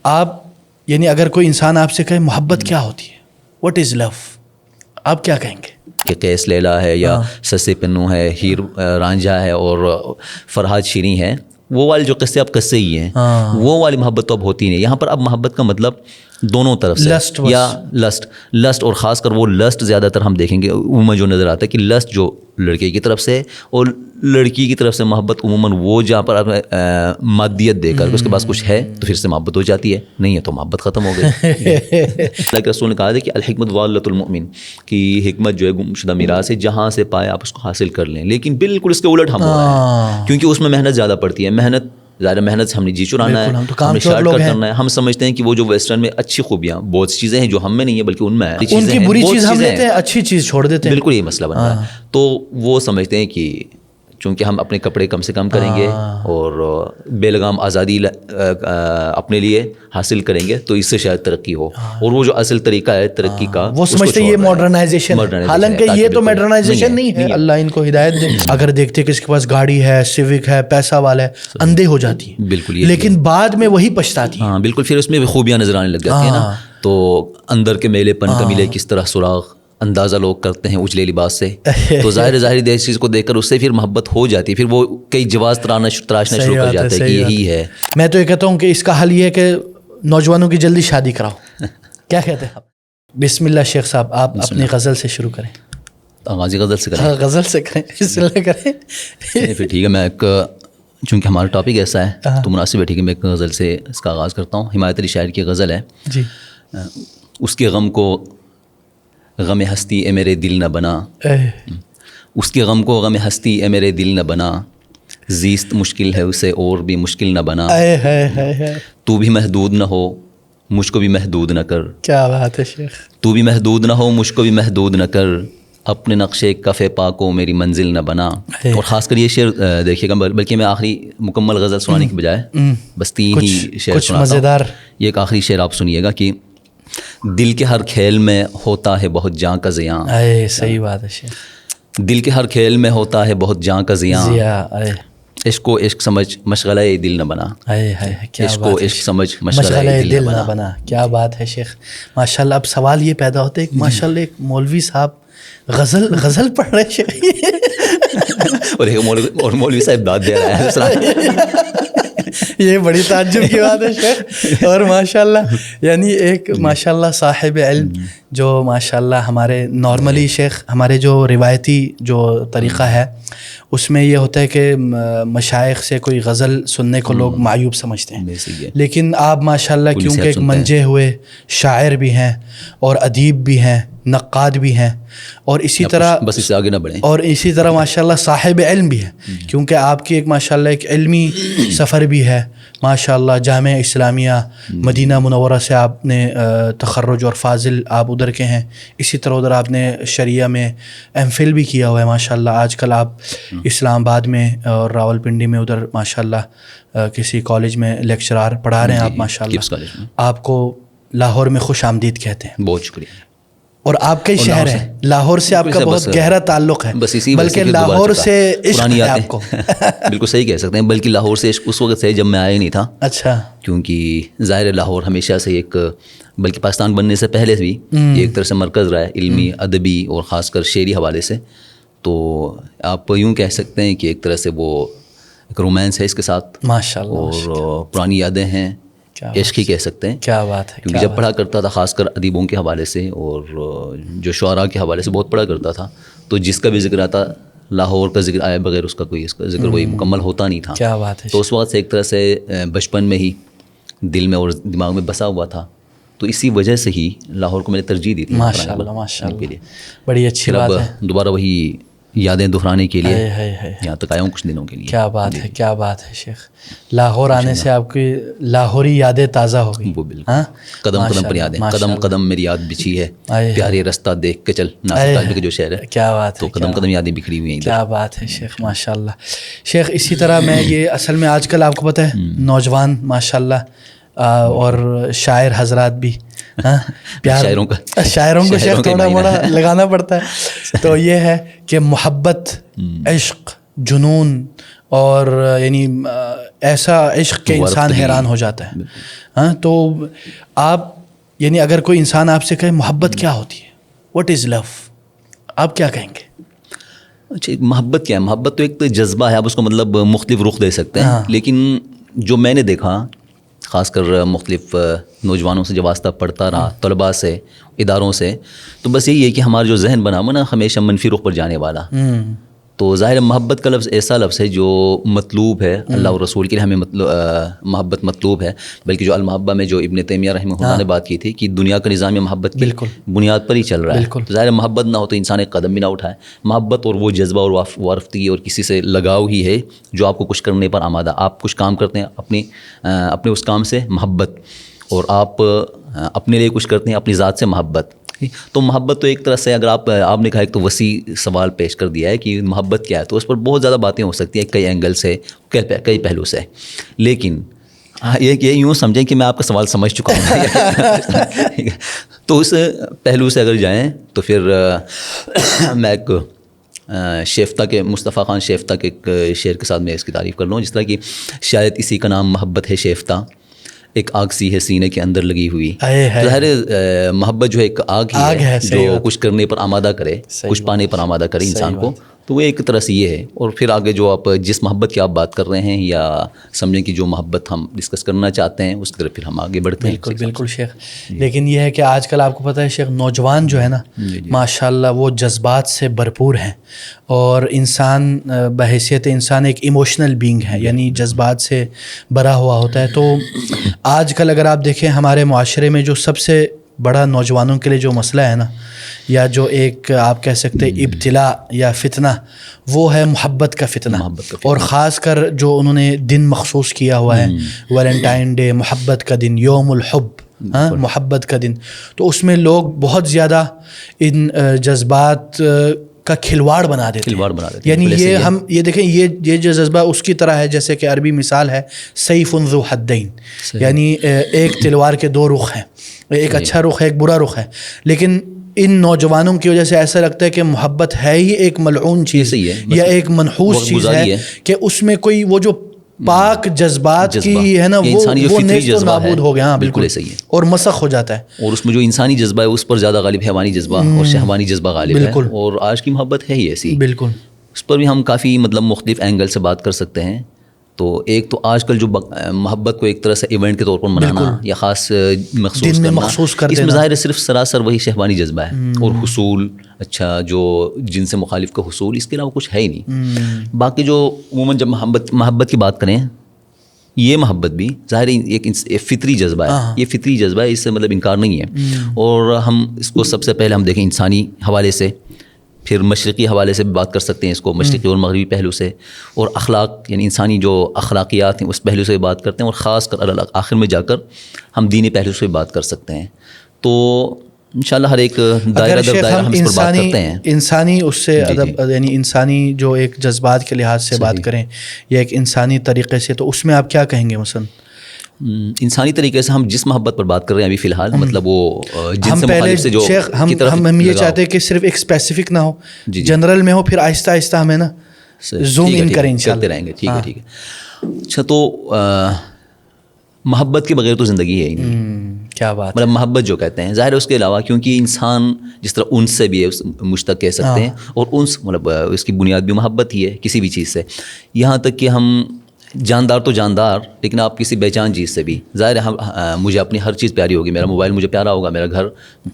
آپ یعنی اگر کوئی انسان آپ سے کہے محبت کیا ہوتی ہے، واٹ از لو، آپ کیا کہیں گے؟ کہ قیس لیلا ہے یا سسے پنو ہے، ہیر رانجھا ہے اور فرحاد شیریں ہے، وہ والے جو قصے اب قصے ہی ہیں، وہ والی محبت تو اب ہوتی نہیں. یہاں پر اب محبت کا مطلب دونوں طرف سے یا لسٹ اور خاص کر وہ لسٹ زیادہ تر ہم دیکھیں گے عموماً جو نظر آتا ہے کہ لسٹ جو لڑکے کی طرف سے اور لڑکی کی طرف سے محبت عموماً وہ جہاں پر مادیت دے کر اس کے پاس کچھ ہے تو پھر سے محبت ہو جاتی ہے، نہیں ہے تو محبت ختم ہو گئی. اللہ کے رسول نے کہا تھا کہ الحکمت ضالۃ المؤمن، کہ حکمت جو ہے گم شدہ میراث ہے، جہاں سے پائے آپ اس کو حاصل کر لیں. لیکن بالکل اس کے الٹ ہم ہو رہے ہیں، کیونکہ اس میں محنت زیادہ پڑتی ہے. ظاہر محنت سے ہم نے جی چرانا ہے، ہم نے شارٹ کٹ کرنا ہے. ہم سمجھتے ہیں کہ وہ جو ویسٹرن میں اچھی خوبیاں بہت سی چیزیں ہیں جو ہم میں نہیں ہیں بلکہ ان میں ہیں، ان کی بری چیز ہم لیتے ہیں، اچھی چیز چھوڑ دیتے ہیں. بالکل یہ مسئلہ بن رہا ہے. تو وہ سمجھتے ہیں کہ چونکہ ہم اپنے کپڑے کم سے کم کریں گے اور بے لگام آزادی اپنے لیے حاصل کریں گے تو اس سے شاید ترقی ہو، اور وہ جو اصل طریقہ ہے ترقی کا وہ سمجھتے ہیں یہ ماڈرنائزیشن ہے، حالانکہ یہ تو ماڈرنائزیشن نہیں ہے. اللہ ان کو ہدایت دے. اگر دیکھتے کہ اس کے پاس گاڑی ہے، سیوک ہے، پیسہ والا ہے، اندھے ہو جاتی ہیں بالکل، لیکن بعد میں وہی پچھتاتی ہیں. ہاں بالکل، پھر اس میں بھی خوبیاں نظر آنے لگ جاتی ہیں نا. تو اندر کے میلے پن کا ملے کس طرح سراغ اندازہ لوگ کرتے ہیں اجلے لباس سے. تو ظاہری اس چیز کو دیکھ کر اس سے پھر محبت ہو جاتی ہے، پھر وہ کئی جواز تراشنا شروع کر جاتے ہیں کہ یہی ہے. میں تو یہ کہتا ہوں کہ اس کا حل یہ ہے کہ نوجوانوں کی جلدی شادی کراؤ. کیا کہتے ہیں آپ؟ بسم اللہ شیخ صاحب، آپ اپنی غزل سے شروع کریں. غازی غزل سے کریں؟ غزل سے کریں، بسم اللہ کریں. پھر ٹھیک ہے، میں ایک چونکہ ہمارا ٹاپک ایسا ہے تو مناسب ہے، ٹھیک ہے میں ایک غزل سے اس کا آغاز کرتا ہوں. حمایت علی شاعر کی غزل ہے جی. اس کے غم کو غم ہستی اے میرے دل نہ بنا، اس کے غم کو غم ہستی اے میرے دل نہ بنا، زیست مشکل ہے اسے اور بھی مشکل نہ بنا، تو بھی محدود نہ ہو مجھ کو بھی محدود نہ کر. کیا بات ہے شیخ. تو بھی محدود نہ ہو مجھ کو بھی محدود نہ کر، اپنے نقشے کف پا کو میری منزل نہ بنا. اور خاص کر یہ شعر دیکھیے گا، بلکہ میں آخری مکمل غزل سنانے کے بجائے بس 3 ہی شعر سناتا ہوں. یہ ایک آخری شعر آپ سنیے گا کہ دل کے ہر کھیل میں ہوتا ہے بہت جاں کا زیاں. صحیح بات ہے شیخ. دل کے ہر کھیل میں ہوتا ہے بہت جاں کا زیاں، عشق کو عشق سمجھ مشغلہ دل نہ بنا. عشق کو عشق سمجھ مشغلہ دل نہ بنا. کیا بات ہے شیخ، ماشاء اللہ. اب سوال یہ پیدا ہوتا ہے کہ ماشاء اللہ ایک مولوی صاحب غزل پڑھ رہے شیخ اور مولوی صاحب داد دے رہا ہے. یہ بڑی تعجب کی بات ہے شیخ. اور ماشاءاللہ یعنی ایک ماشاءاللہ صاحب علم جو ماشاءاللہ ہمارے نارملی شیخ ہمارے جو روایتی جو طریقہ ہے اس میں یہ ہوتا ہے کہ مشائخ سے کوئی غزل سننے کو لوگ معیوب سمجھتے ہیں، لیکن آپ ماشاءاللہ کیونکہ ایک منجے ہوئے شاعر بھی ہیں اور ادیب بھی ہیں، نقاد بھی ہیں، اور اسی طرح بس اس سے آگے نہ بڑھیں، اور اسی طرح ماشاءاللہ صاحب علم بھی ہے، کیونکہ آپ کی ایک ماشاءاللہ ایک علمی سفر بھی ہے ماشاءاللہ. جامعہ اسلامیہ مدینہ منورہ سے آپ نے تخرج اور فاضل آپ ادھر کے ہیں، اسی طرح ادھر آپ نے شریعہ میں ایم فل بھی کیا ہوا ہے ماشاءاللہ. آج کل آپ اسلام آباد میں اور راول پنڈی میں ادھر ماشاءاللہ کسی کالج میں لیکچرار پڑھا رہے ہیں آپ ماشاءاللہ. آپ کو لاہور میں خوش آمدید کہتے ہیں. بہت شکریہ. اور آپ کئی شہر ہیں، لاہور سے آپ کا بہت گہرا تعلق ہے، بلکہ لاہور سے عشق ہے آپ کو. بالکل صحیح کہہ سکتے ہیں، بلکہ لاہور سے عشق اس وقت سے جب میں آیا ہی نہیں تھا. اچھا. کیونکہ ظاہر لاہور ہمیشہ سے ایک، بلکہ پاکستان بننے سے پہلے بھی ایک طرح سے مرکز رہا ہے علمی ادبی اور خاص کر شعری حوالے سے. تو آپ یوں کہہ سکتے ہیں کہ ایک طرح سے وہ ایک رومانس ہے اس کے ساتھ ماشاءاللہ، اور پرانی یادیں ہیں، عشق ہی کہہ سکتے ہیں. کیا بات ہے. کیونکہ جب پڑھا کرتا تھا خاص کر ادیبوں کے حوالے سے اور جو شعراء کے حوالے سے بہت پڑھا کرتا تھا، تو جس کا بھی ذکر آتا لاہور کا ذکر آئے بغیر اس کا کوئی ذکر وہی مکمل ہوتا نہیں تھا. کیا بات ہے. تو اس وقت سے ایک طرح سے بچپن میں ہی دل میں اور دماغ میں بسا ہوا تھا، تو اسی وجہ سے ہی لاہور کو میں نے ترجیح دی تھی ماشاءاللہ ماشاءاللہ کے لیے. بڑی اچھی بات ہے. دوبارہ وہی یادیں دہرانے کے لیے یہاں تک آیا ہوں کچھ دنوں کے لیے. کیا بات ہے، کیا بات ہے شیخ. لاہور آنے سے آپ کی لاہوری یادیں تازہ ہو گئی. وہ بالکل قدم قدم پر یادیں، قدم قدم میری یاد بچھی ہے، پیارے رستہ دیکھ کے چل، ناصر تاجبی کا جو شعر ہے. کیا بات ہے. تو قدم قدم یادیں بکھری ہوئی ہیں. کیا بات ہے شیخ ماشاءاللہ. شیخ اسی طرح میں یہ اصل میں آج کل آپ کو پتہ ہے نوجوان ماشاءاللہ اور شاعر حضرات بھی شاعروں کو شیخ تھوڑا موڑا لگانا پڑتا ہے. تو یہ ہے کہ محبت، عشق، جنون اور یعنی ایسا عشق کہ انسان حیران ہو جاتا ہے. ہاں تو آپ یعنی اگر کوئی انسان آپ سے کہے محبت کیا ہوتی ہے, واٹ از لو, آپ کیا کہیں گے؟ اچھا, محبت کیا ہے؟ محبت تو ایک تو جذبہ ہے, آپ اس کو مطلب مختلف رخ دے سکتے ہیں, لیکن جو میں نے دیکھا خاص کر مختلف نوجوانوں سے جب واسطہ پڑھتا رہا, طلباء سے, اداروں سے, تو بس یہی ہے کہ ہمارا جو ذہن بنا ہوا نا ہمیشہ منفی رخ پر جانے والا. تو ظاہر محبت کا لفظ ایسا لفظ ہے جو مطلوب ہے اللہ اور رسول کے لیے, ہمیں محبت مطلوب ہے. بلکہ جو المحبہ میں جو ابن تیمیہ رحمہ اللہ نے بات کی تھی کہ دنیا کا نظام محبت کی بنیاد پر ہی چل رہا ہے. تو ظاہر محبت نہ ہو تو انسان ایک قدم بھی نہ اٹھائے. محبت اور وہ جذبہ اور وارفتگی اور کسی سے لگاؤ ہی ہے جو آپ کو کچھ کرنے پر آمادہ. آپ کچھ کام کرتے ہیں اپنے اس کام سے محبت, اور آپ اپنے لیے کچھ کرتے ہیں اپنی ذات سے محبت. تو محبت تو ایک طرح سے اگر آپ نے کہا ایک تو وسیع سوال پیش کر دیا ہے کہ محبت کیا ہے, تو اس پر بہت زیادہ باتیں ہو سکتی ہیں کئی اینگل سے, کئی پہلو سے. لیکن یہ یوں سمجھیں کہ میں آپ کا سوال سمجھ چکا ہوں. تو اس پہلو سے اگر جائیں تو پھر میں ایک شیفتہ کے مصطفیٰ خان شیفتہ کے ایک شعر کے ساتھ میں اس کی تعریف کر لوں, جس طرح کہ شاید اسی کا نام محبت ہے شیفتہ, ایک آگ سی ہے سینے کے اندر لگی ہوئی. ظاہر محبت جو ہے ایک آگ ہی ہے جو کچھ کرنے پر آمادہ کرے, کچھ پانے پر آمادہ کرے انسان کو. تو وہ ایک طرح سے یہ ہے. اور پھر آگے جو آپ جس محبت کی آپ بات کر رہے ہیں یا سمجھیں کہ جو محبت ہم ڈسکس کرنا چاہتے ہیں اس کی طرف پھر ہم آگے بڑھتے ہیں. بالکل شیخ. لیکن یہ ہے کہ آج کل آپ کو پتہ ہے شیخ, نوجوان جو ہے نا ماشاء اللہ وہ جذبات سے بھرپور ہیں, اور انسان بحیثیت انسان ایک ایموشنل بینگ ہے, یعنی جذبات سے بھرا ہوا ہوتا ہے. تو آج کل اگر آپ دیکھیں ہمارے معاشرے میں جو سب سے بڑا نوجوانوں کے لیے جو مسئلہ ہے نا, یا جو ایک آپ کہہ سکتے ابتلا یا فتنہ, وہ ہے محبت کا فتنہ. اور خاص کر جو انہوں نے دن مخصوص کیا ہوا ہے, ویلنٹائن ڈے, محبت کا دن, یوم الحب, محبت کا دن. تو اس میں لوگ بہت زیادہ ان جذبات کا کھلواڑ بنا دیتے ہیں. یعنی یہ دیکھیں یہ جو جذبہ اس کی طرح ہے جیسے کہ عربی مثال ہے سیف ذو حدین, یعنی ایک تلوار کے دو رخ ہیں, ایک اچھا رخ ہے ایک برا رخ ہے. لیکن ان نوجوانوں کی وجہ سے ایسا لگتا ہے کہ محبت ہے ہی ایک ملعون چیز یا ایک منحوس چیز ہے, کہ اس میں کوئی وہ جو پاک جذبات کی ہے نا وہ نیست و نابود ہو گیا. ہاں بالکل صحیح ہے, اور مسخ ہو جاتا ہے. اور اس میں جو انسانی جذبہ ہے اس پر زیادہ غالب حیوانی جذبہ اور شہوانی جذبہ غالب ہے. اور آج کی محبت ہے ہی ایسی. بالکل, اس پر بھی ہم کافی مطلب مختلف اینگل سے بات کر سکتے ہیں. تو ایک تو آج کل جو محبت کو ایک طرح سے ایونٹ کے طور پر منانا یا خاص مخصوص کرنا, اس میں ظاہر صرف سراسر وہی شہوانی جذبہ ہے اور حصول, اچھا جو جن سے مخالف کا حصول, اس کے علاوہ کچھ ہے ہی نہیں. باقی جو عموماً جب محبت کی بات کریں, یہ محبت بھی ظاہر ایک فطری جذبہ ہے, یہ فطری جذبہ ہے, اس سے مطلب انکار نہیں ہے. اور ہم اس کو سب سے پہلے ہم دیکھیں انسانی حوالے سے, پھر مشرقی حوالے سے بھی بات کر سکتے ہیں اس کو, مشرقی اور مغربی پہلو سے, اور اخلاق یعنی انسانی جو اخلاقیات ہیں اس پہلو سے بھی بات کرتے ہیں, اور خاص کر آخر میں جا کر ہم دینی پہلو سے بھی بات کر سکتے ہیں. تو انشاءاللہ ہر ایک دائرہ در دائرہ ہم اس پر بات کرتے ہیں. انسانی اس سے ادب یعنی انسانی جو ایک جذبات کے لحاظ سے بات کریں یا ایک انسانی طریقے سے, تو اس میں آپ کیا کہیں گے؟ مثلا انسانی طریقے سے ہم جس محبت پر بات کر رہے ہیں ابھی فی الحال, مطلب وہ جن سے مخالف سے جو ہم یہ چاہتے ہیں کہ صرف ایک اسپیسیفک نہ ہو, جنرل میں ہو, پھر آہستہ آہستہ ہمیں نا زوم ان کریں انشاءاللہ کرتے رہیں گے. ٹھیک ہے ٹھیک ہے. اچھا تو محبت کے بغیر تو زندگی ہے ہی نہیں. کیا بات, مطلب محبت جو کہتے ہیں ظاہر ہے اس کے علاوہ, کیونکہ انسان جس طرح انس سے بھی ہے مشتق کہہ سکتے ہیں, اور انس مطلب اس کی بنیاد بھی محبت ہی ہے کسی بھی چیز سے. یہاں تک کہ ہم جاندار تو جاندار, لیکن آپ کسی بے جان چیز سے بھی, ظاہر ہے مجھے اپنی ہر چیز پیاری ہوگی, میرا موبائل مجھے پیارا ہوگا, میرا گھر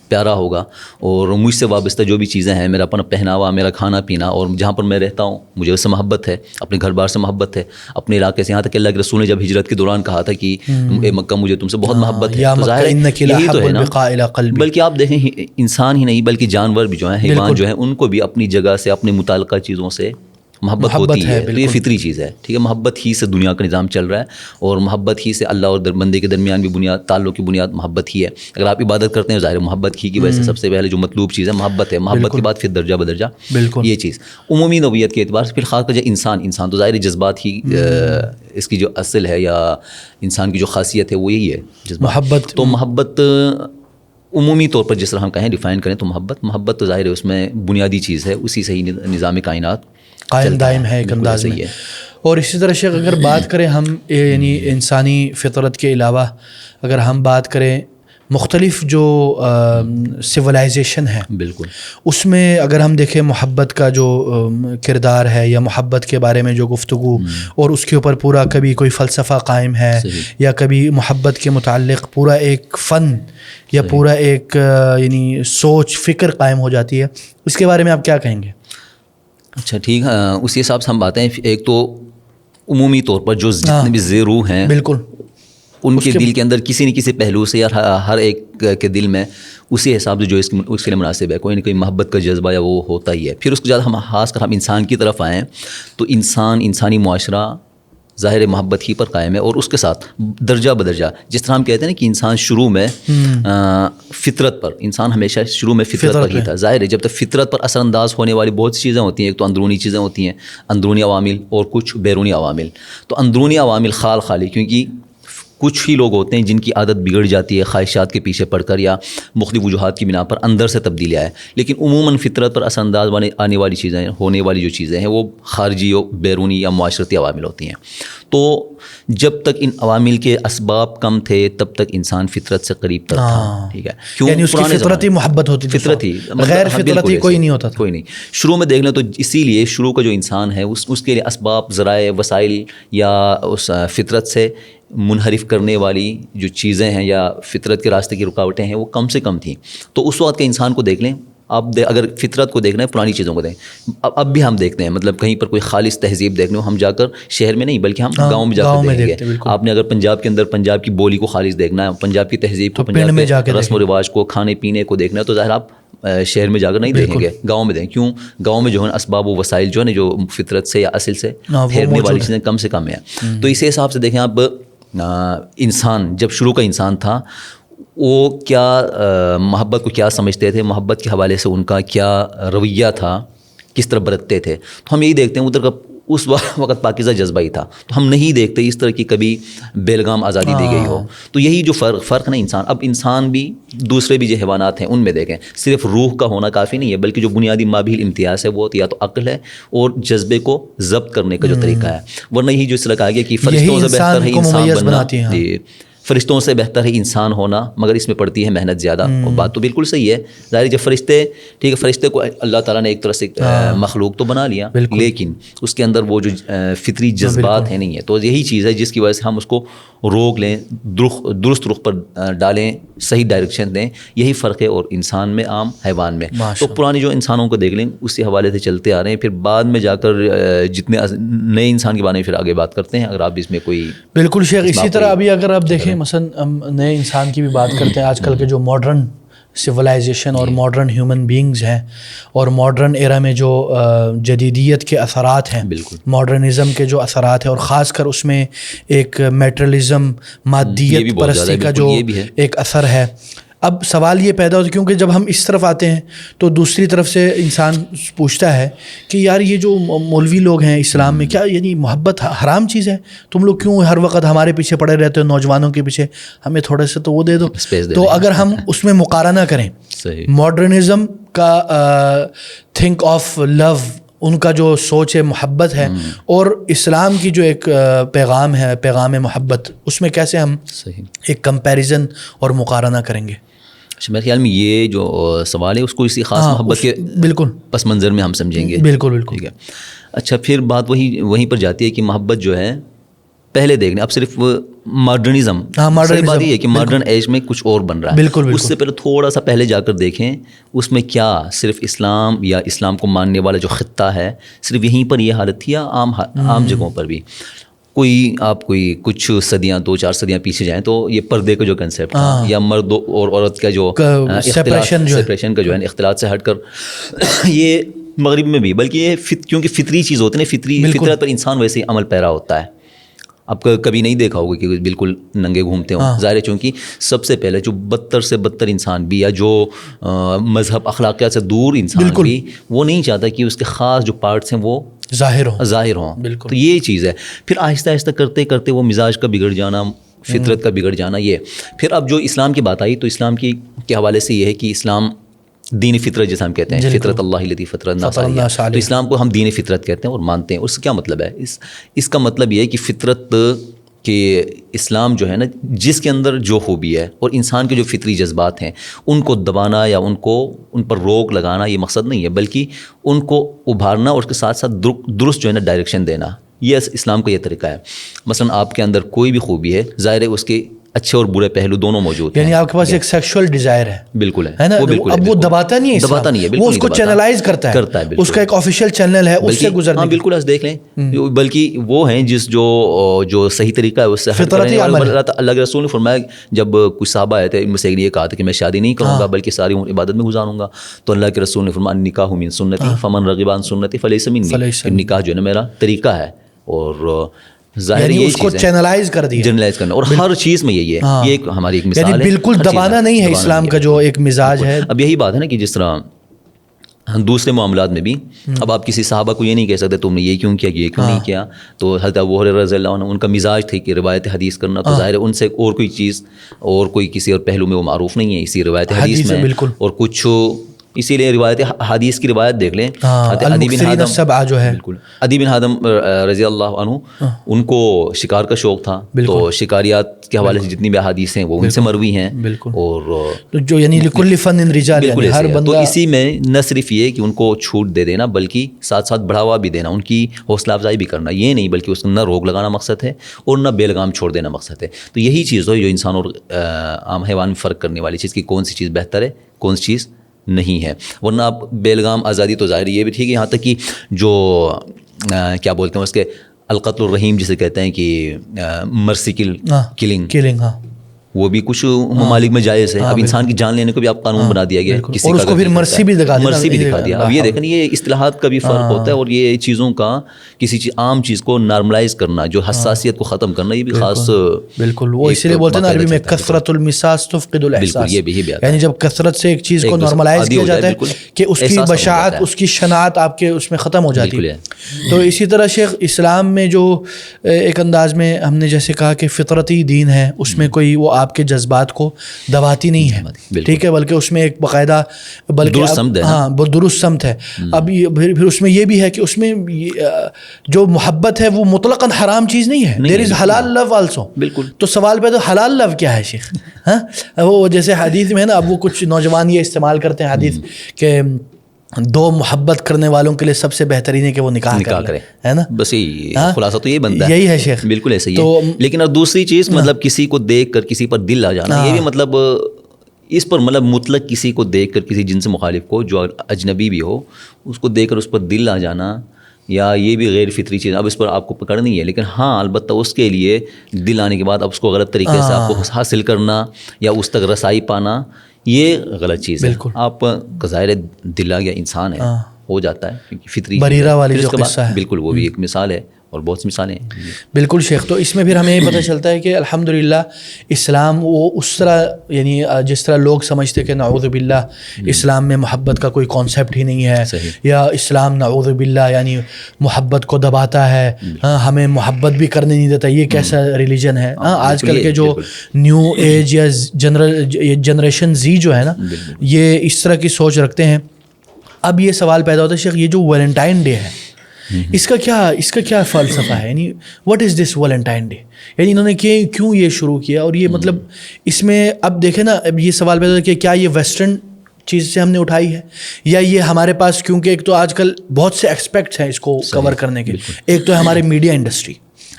پیارا ہوگا, اور مجھ سے وابستہ جو بھی چیزیں ہیں, میرا اپنا پہناوا, میرا کھانا پینا, اور جہاں پر میں رہتا ہوں مجھے اس سے محبت ہے, اپنے گھر بار سے محبت ہے, اپنے علاقے سے. یہاں تک کہ اللہ کے رسول نے جب ہجرت کے دوران کہا تھا کہ اے مکہ مجھے تم سے بہت محبت ہے, تو ظاہر یہی تو ہے نا. بلکہ آپ دیکھیں انسان ہی نہیں بلکہ جانور بھی جو ہیں, حیوان جو ہیں, ان کو بھی اپنی جگہ سے اپنے متعلقہ چیزوں سے محبت ہوتی ہے. تو یہ فطری چیز ہے. ٹھیک ہے, محبت ہی سے دنیا کا نظام چل رہا ہے, اور محبت ہی سے اللہ اور بندے کے درمیان بھی بنیاد, تعلق کی بنیاد محبت ہی ہے. اگر آپ عبادت کرتے ہیں ظاہر محبت ہی کی وجہ سے سب سے پہلے جو مطلوب چیز ہے محبت ہے. محبت کے بعد پھر درجہ بدرجہ یہ چیز عمومی نوعیت کے اعتبار سے. پھر خاص کر انسان تو ظاہر جذبات ہی اس کی جو اصل ہے یا انسان کی جو خاصیت ہے وہ یہی ہے محبت. تو محبت عمومی طور پر جس طرح ہم کہیں ڈیفائن کریں تو محبت تو ظاہر ہے اس میں بنیادی چیز ہے, اسی سے ہی نظام کائنات قائم دائم ہے ایک انداز میں. اور اسی طرح شیخ اگر بات کریں ہم یعنی انسانی فطرت کے علاوہ اگر ہم بات کریں مختلف جو سویلائزیشن ہے بالکل اس میں اگر ہم دیکھیں محبت کا جو کردار ہے یا محبت کے بارے میں جو گفتگو اور اس کے اوپر پورا کبھی کوئی فلسفہ قائم ہے یا کبھی محبت کے متعلق پورا ایک فن یا پورا ایک یعنی سوچ فکر قائم ہو جاتی ہے، اس کے بارے میں آپ کیا کہیں گے؟ اچھا ٹھیک ہے، اسی حساب سے ہم باتیں ایک تو عمومی طور پر جو جتنے بھی زیرو ہیں بالکل ان کے دل کے اندر کسی نہ کسی پہلو سے یا ہر ایک کے دل میں اسی حساب سے جو اس کے لیے مناسب ہے کوئی نہ کوئی محبت کا جذبہ یا وہ ہوتا ہی ہے. پھر اس کے بعد ہم خاص کر ہم انسان کی طرف آئیں تو انسانی معاشرہ ظاہر محبت ہی پر قائم ہے، اور اس کے ساتھ درجہ بدرجہ جس طرح ہم کہتے ہیں نا کہ انسان شروع میں فطرت پر، انسان ہمیشہ شروع میں فطرت پر ہی تھا. ظاہر ہے جب تک فطرت پر اثر انداز ہونے والی بہت سی چیزیں ہوتی ہیں، ایک تو اندرونی چیزیں ہوتی ہیں، اندرونی عوامل اور کچھ بیرونی عوامل. تو اندرونی عوامل خالی کیونکہ کچھ ہی لوگ ہوتے ہیں جن کی عادت بگڑ جاتی ہے خواہشات کے پیچھے پڑھ کر یا مختلف وجوہات کی بنا پر اندر سے تبدیلی آئے، لیکن عموماً فطرت پر اثر انداز آنے والی چیزیں، ہونے والی جو چیزیں ہیں وہ خارجی و بیرونی یا معاشرتی عوامل ہوتی ہیں. تو جب تک ان عوامل کے اسباب کم تھے تب تک انسان فطرت سے قریب تر تھا. ٹھیک ہے، یعنی اس کی فطرتی محبت ہوتی تھی، فطرتی غیر فطرتی کوئی نہیں ہوتا تھا، کوئی نہیں. شروع میں دیکھ لیں تو اسی لیے شروع کا جو انسان ہے اس کے لیے اسباب، ذرائع، وسائل یا اس فطرت سے منحرف کرنے والی جو چیزیں ہیں یا فطرت کے راستے کی رکاوٹیں ہیں وہ کم سے کم تھیں. تو اس وقت کے انسان کو دیکھ لیں آپ، اگر فطرت کو دیکھنا ہے پرانی چیزوں کو دیکھیں. اب بھی ہم دیکھتے ہیں، مطلب کہیں پر کوئی خالص تہذیب دیکھنے ہو ہم جا کر شہر میں نہیں بلکہ ہم گاؤں میں جا کر دیکھیں گے. آپ نے اگر پنجاب کے اندر پنجاب کی بولی کو خالص دیکھنا ہے، پنجاب کی تہذیب کو، پنجاب کے رسم و رواج کو، کھانے پینے کو دیکھنا ہے تو ظاہر آپ شہر میں جا کر نہیں دیکھیں گے، گاؤں میں دیکھیں. کیوں؟ گاؤں میں جو ہے اسباب و وسائل جو ہے نا جو فطرت سے یا اصل سے پھیرنے والی چیزیں کم سے کم ہیں. تو اسی حساب سے دیکھیں آپ، انسان جب شروع کا انسان تھا وہ کیا محبت کو کیا سمجھتے تھے، محبت کے حوالے سے ان کا کیا رویہ تھا، کس طرح برتتے تھے. تو ہم یہی دیکھتے ہیں ادھر کا اس وقت پاکیزہ جذبہ ہی تھا. تو ہم نہیں دیکھتے اس طرح کی کبھی بیلگام آزادی دی گئی ہو. تو یہی جو فرق نا انسان، اب انسان بھی دوسرے بھی جو حیوانات ہیں ان میں دیکھیں صرف روح کا ہونا کافی نہیں ہے بلکہ جو بنیادی مابیل امتیاز ہے وہ یا تو عقل ہے اور جذبے کو ضبط کرنے کا جو طریقہ ہے. ورنہ یہی جو اس طرح کہا گیا کہ فرشتوں سے بہتر ہے انسان بننا، فرشتوں سے بہتر ہے انسان ہونا، مگر اس میں پڑتی ہے محنت زیادہ. اور بات تو بالکل صحیح ہے. ظاہر جب فرشتے، ٹھیک ہے، فرشتے کو اللہ تعالیٰ نے ایک طرح سے مخلوق تو بنا لیا لیکن اس کے اندر وہ جو فطری جذبات ہیں نہیں ہے. تو یہی چیز ہے جس کی وجہ سے ہم اس کو روک لیں، درست رخ پر ڈالیں، صحیح ڈائریکشن دیں. یہی فرق ہے اور انسان میں عام حیوان میں. تو پرانے جو انسانوں کو دیکھ لیں اسی حوالے سے چلتے آ رہے ہیں. پھر بعد میں جا کر جتنے نئے انسان کے بارے میں پھر آگے بات کرتے ہیں اگر آپ اس میں کوئی. بالکل شیخ. اسی طرح ابھی اگر آپ دیکھیں مثلا ہم نئے انسان کی بھی بات کرتے ہیں، آج کل کے جو ماڈرن سویلائزیشن اور ماڈرن ہیومن بینگز ہیں اور ماڈرن ایرا میں جو جدیدیت کے اثرات ہیں، ماڈرنزم کے جو اثرات ہیں اور خاص کر اس میں ایک میٹرلزم، مادیت پرستی کا جو ایک اثر ہے. اب سوال یہ پیدا ہوتا ہے کیونکہ جب ہم اس طرف آتے ہیں تو دوسری طرف سے انسان پوچھتا ہے کہ یار یہ جو مولوی لوگ ہیں اسلام میں، کیا یعنی محبت حرام چیز ہے؟ تم لوگ کیوں ہر وقت ہمارے پیچھے پڑے رہتے ہو، نوجوانوں کے پیچھے؟ ہمیں تھوڑا سا تو وہ دے دو. تو اگر ہم اس میں مقارنہ کریں ماڈرنزم کا تھنک آف لو، ان کا جو سوچ ہے محبت ہے، اور اسلام کی جو ایک پیغام ہے، پیغام محبت، اس میں کیسے ہم ایک کمپیریزن اور مقارنہ کریں گے؟ میرے خیال میں یہ جو سوال ہے اس کو اسی خاص محبت کے بالکل پس منظر میں ہم سمجھیں گے. بالکل ٹھیک ہے. اچھا پھر بات وہیں پر جاتی ہے کہ محبت جو ہے پہلے دیکھنے، اب صرف ماڈرنزم، صحیح بات یہ ہے کہ ماڈرن ایج میں کچھ اور بن رہا ہے. اس سے پہلے تھوڑا سا پہلے جا کر دیکھیں اس میں کیا صرف اسلام یا اسلام کو ماننے والا جو خطہ ہے صرف یہیں پر یہ حالت تھی یا عام جگہوں پر بھی. آپ کچھ صدیاں، 2-4 صدیاں پیچھے جائیں تو یہ پردے کا جو کنسیپٹ تھا یا مرد اور عورت کا جو سیپریشن کا جو ہے اختلاط سے ہٹ کر یہ مغرب میں بھی، بلکہ یہ کیونکہ فطری چیز ہوتی ہے، فطرت پر انسان ویسے ہی عمل پیرا ہوتا ہے. آپ کبھی نہیں دیکھا ہوگا کہ بالکل ننگے گھومتے ہوں. ظاہر ہے چونکہ سب سے پہلے جو بدتر سے بدتر انسان بھی یا جو مذہب اخلاقیات سے دور انسان بھی، وہ نہیں چاہتا کہ اس کے خاص جو پارٹس ہیں وہ ظاہر ہوں. تو یہ چیز ہے. پھر آہستہ آہستہ کرتے کرتے وہ مزاج کا بگڑ جانا، فطرت کا بگڑ جانا. یہ پھر اب جو اسلام کی بات آئی تو اسلام کے حوالے سے یہ ہے کہ اسلام دین فطرت جیسے ہم کہتے ہیں، فطرت اللہ التی فطر الناس علیہا، تو اسلام کو ہم دین فطرت کہتے ہیں اور مانتے ہیں. اس کا کیا مطلب ہے؟ اس کا مطلب یہ ہے کہ فطرت کہ اسلام جو ہے نا، جس کے اندر جو خوبی ہے اور انسان کے جو فطری جذبات ہیں ان کو دبانا یا ان پر روک لگانا یہ مقصد نہیں ہے، بلکہ ان کو ابھارنا اور اس کے ساتھ ساتھ درست جو ہے نا ڈائریکشن دینا، یہ اسلام کا یہ طریقہ ہے. مثلا آپ کے اندر کوئی بھی خوبی ہے، ظاہر ہے اس کے اچھے اور برے پہلو دونوں موجود ہیں. یعنی آپ کے پاس ایک سیکشول ڈیزائر ہے، بالکل ہے نا، اب وہ دباتا نہیں ہے، وہ اس کو چینلائز کرتا ہے، اس کا ایک آفیشیل چینل ہے اس سے گزرنے. ہاں بالکل، ایسا دیکھ لیں، بلکہ وہ ہیں جو صحیح طریقہ ہے اس سے اللہ کے رسول نے فرمایا، جب کچھ صحابہ آئے تھے، ان میں سے یہ کہا تھا کہ میں شادی نہیں کروں گا بلکہ ساری عمر عبادت میں گزاروں گا، تو اللہ کے رسول نے فرمایا نکاح من سنتی فمن رغب عن سنتی فلیس منی، نکاح جو ہے نا میرا طریقہ ہے. اور ظاہر یہ اس کو چینلائز کر دیا، جنرلائز کرنا، اور ہر چیز میں یہی ہے، یہ ایک ہماری ایک مثال ہے. یعنی بالکل دبانا نہیں ہے اسلام کا جو ایک مزاج ہے. اب یہی بات ہے نا کہ جس طرح دوسرے معاملات میں بھی، اب آپ کسی صحابہ کو یہ نہیں کہہ سکتے تم نے یہ کیوں کیا، یہ کیوں نہیں کیا. تو حضرت ابو ہریرہ رضی اللہ عنہ ان کا مزاج تھا کہ روایت حدیث کرنا، تو ظاہر ہے ان سے اور کوئی چیز اور کوئی کسی اور پہلو میں وہ معروف نہیں ہے اسی روایت حدیث میں. اور کچھ اسی لیے روایت حدیث کی روایت دیکھ لیں، عدی بن حاتم رضی اللہ عنہ، ان کو شکار کا شوق تھا، تو شکاریات کے حوالے سے جتنی بھی احادیث ہیں وہ ان سے مروی ہیں. اور جو یعنی لکل فن رجال، ہر بندہ، تو اسی میں نہ صرف یہ کہ ان کو چھوٹ دے دینا بلکہ ساتھ ساتھ بڑھاوا بھی دینا، ان کی حوصلہ افزائی بھی کرنا، یہ نہیں بلکہ اس کو نہ روک لگانا مقصد ہے اور نہ بے لگام چھوڑ دینا مقصد ہے. تو یہی چیز ہو جو انسان اور عام حیوان میں فرق کرنے والی چیز، کہ کون سی چیز بہتر ہے کون سی چیز نہیں ہے. ورنہ آپ بے لگام آزادی تو ظاہر یہ بھی ٹھیک ہے، یہاں تک کہ جو کیا بولتے ہیں اس کے القتل الرحیم جسے کہتے ہیں کہ مرسی کلنگ، وہ بھی کچھ ممالک میں جائز ہے. اب انسان کی جان لینے کو بھی آپ قانون بنا دیا گیا، کسی اور اس کو پھر مرسی بھی دکھا دیا. اب یہ دیکھیں، یہ اصطلاحات کا بھی فرق ہوتا ہے، اور یہ چیزوں کا کسی عام چیز کو نارملائز کرنا، جو حساسیت کو ختم کرنا، یہ بھی خاص. بالکل، وہ اسی لیے بولتے ہیں نا عربی میں کثرت المساس تفقد الاحساس، یعنی جب کثرت سے ایک چیز کو نارملائز کیا جاتا ہے کہ اس کی بشاعت، اس کی شناعت آپ کے اس میں ختم ہو جاتی ہے. تو اسی طرح شیخ اسلام میں جو ایک انداز میں ہم نے جیسے کہا کہ فطرتی دین ہے، اس میں کوئی وہ آپ کے جذبات کو دباتی نہیں ہے، ٹھیک ہے، بلکہ اس میں ایک باقاعدہ، بلکہ ہاں بہت درست سمت ہے. اب پھر اس میں یہ بھی ہے کہ اس میں جو محبت ہے وہ مطلقاً حرام چیز نہیں ہے، دیر از حلال لو آلسو. بالکل. تو سوال پیدا حلال لو کیا ہے شیخ؟ وہ جیسے حدیث میں ہے نا، اب وہ کچھ نوجوان یہ استعمال کرتے ہیں حدیث کہ دو محبت کرنے والوں کے لیے سب سے بہترین ہے کہ وہ نکاح کریں، ہے نا. بس یہی خلاصہ تو یہ بنتا ہے، یہی ہے شیخ. بالکل ایسے ہی ہے. لیکن اور دوسری چیز مطلب کسی کو دیکھ کر کسی پر دل آ جانا، یہ بھی مطلب اس پر مطلب مطلق کسی کو دیکھ کر کسی جنس مخالف کو جو اجنبی بھی ہو اس کو دیکھ کر اس پر دل آ جانا، یا یہ بھی غیر فطری چیز. اب اس پر آپ کو پکڑنی ہے، لیکن ہاں البتہ اس کے لیے دل آنے کے بعد اب اس کو غلط طریقے سے آپ کو حاصل کرنا یا اس تک رسائی پانا، یہ غلط چیز ہے. آپ کا ظاہر دل آ گیا، انسان ہے، ہو جاتا ہے، کیونکہ فطری بریرہ والی جو قصہ ہے، بالکل وہ بھی ایک مثال ہے، اور بہت سی مثالیں ہیں. بالکل شیخ. تو اس میں پھر ہمیں یہ پتہ چلتا ہے کہ الحمدللہ اسلام وہ اس طرح، یعنی جس طرح لوگ سمجھتے کہ نعوذ باللہ اسلام میں محبت کا کوئی کانسیپٹ ہی نہیں ہے، یا اسلام نعوذ باللہ یعنی محبت کو دباتا ہے، ہمیں محبت بھی کرنے نہیں دیتا، یہ کیسا ریلیجن ہے. آج کل کے جو نیو ایج یا جنریشن زی جو ہے نا، یہ اس طرح کی سوچ رکھتے ہیں. اب یہ سوال پیدا ہوتا ہے شیخ، یہ جو ویلنٹائن ڈے ہے اس کا کیا فلسفہ ہے؟ یعنی what is this Valentine day? یعنی انہوں نے کیوں یہ شروع کیا؟ اور یہ مطلب اس میں اب دیکھیں نا، اب یہ سوال پیدا ہوتا ہے کہ کیا یہ ویسٹرن چیز سے ہم نے اٹھائی ہے، یا یہ ہمارے پاس، کیونکہ ایک تو آج کل بہت سے ایکسپیکٹس ہیں اس کو کور کرنے کے. ایک تو ہے ہمارے میڈیا انڈسٹری،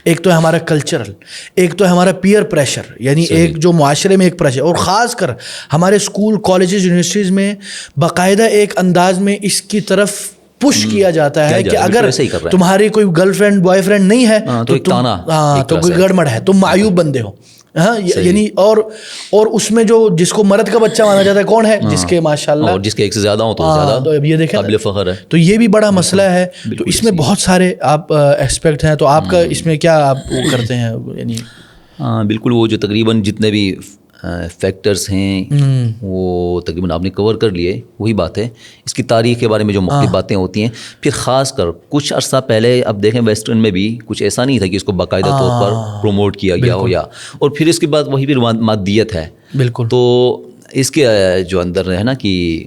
ایک تو ہے ہمارا کلچرل، ایک تو ہے ہمارا پیئر پریشر، یعنی ایک جو معاشرے میں ایک پریشر، اور خاص کر ہمارے اسکول، کالجز، یونیورسٹیز میں باقاعدہ ایک انداز میں اس کی طرف پش کیا جاتا ہے کہ اگر تمہاری کوئی گرل فرینڈ بوائے فرینڈ نہیں ہے تو کوئی گڑبڑ ہے، تم معیوب بندے ہو. ہاں یعنی اور اس میں جس کو مرد کا بچہ مانا جاتا ہے کون ہے؟ جس کے ماشاءاللہ، اور جس کے ایک سے زیادہ ہو تو زیادہ، تو اب یہ دیکھیں قابل فخر ہے. تو یہ بھی بڑا مسئلہ ہے. تو اس میں بہت سارے آپ ایسپیکٹ ہیں. تو آپ کا اس میں کیا آپ وہ کرتے ہیں؟ یعنی ہاں بالکل، وہ جو تقریباً جتنے بھی فیکٹرز ہیں وہ تقریباً آپ نے کور کر لیے. وہی بات ہے، اس کی تاریخ کے بارے میں جو مختلف باتیں ہوتی ہیں. پھر خاص کر کچھ عرصہ پہلے اب دیکھیں ویسٹرن میں بھی کچھ ایسا نہیں تھا کہ اس کو باقاعدہ طور پر پروموٹ کیا گیا ہو، یا اور پھر اس کے بعد وہی پھر مادیت ہے. بالکل. تو اس کے جو اندر ہے نا کہ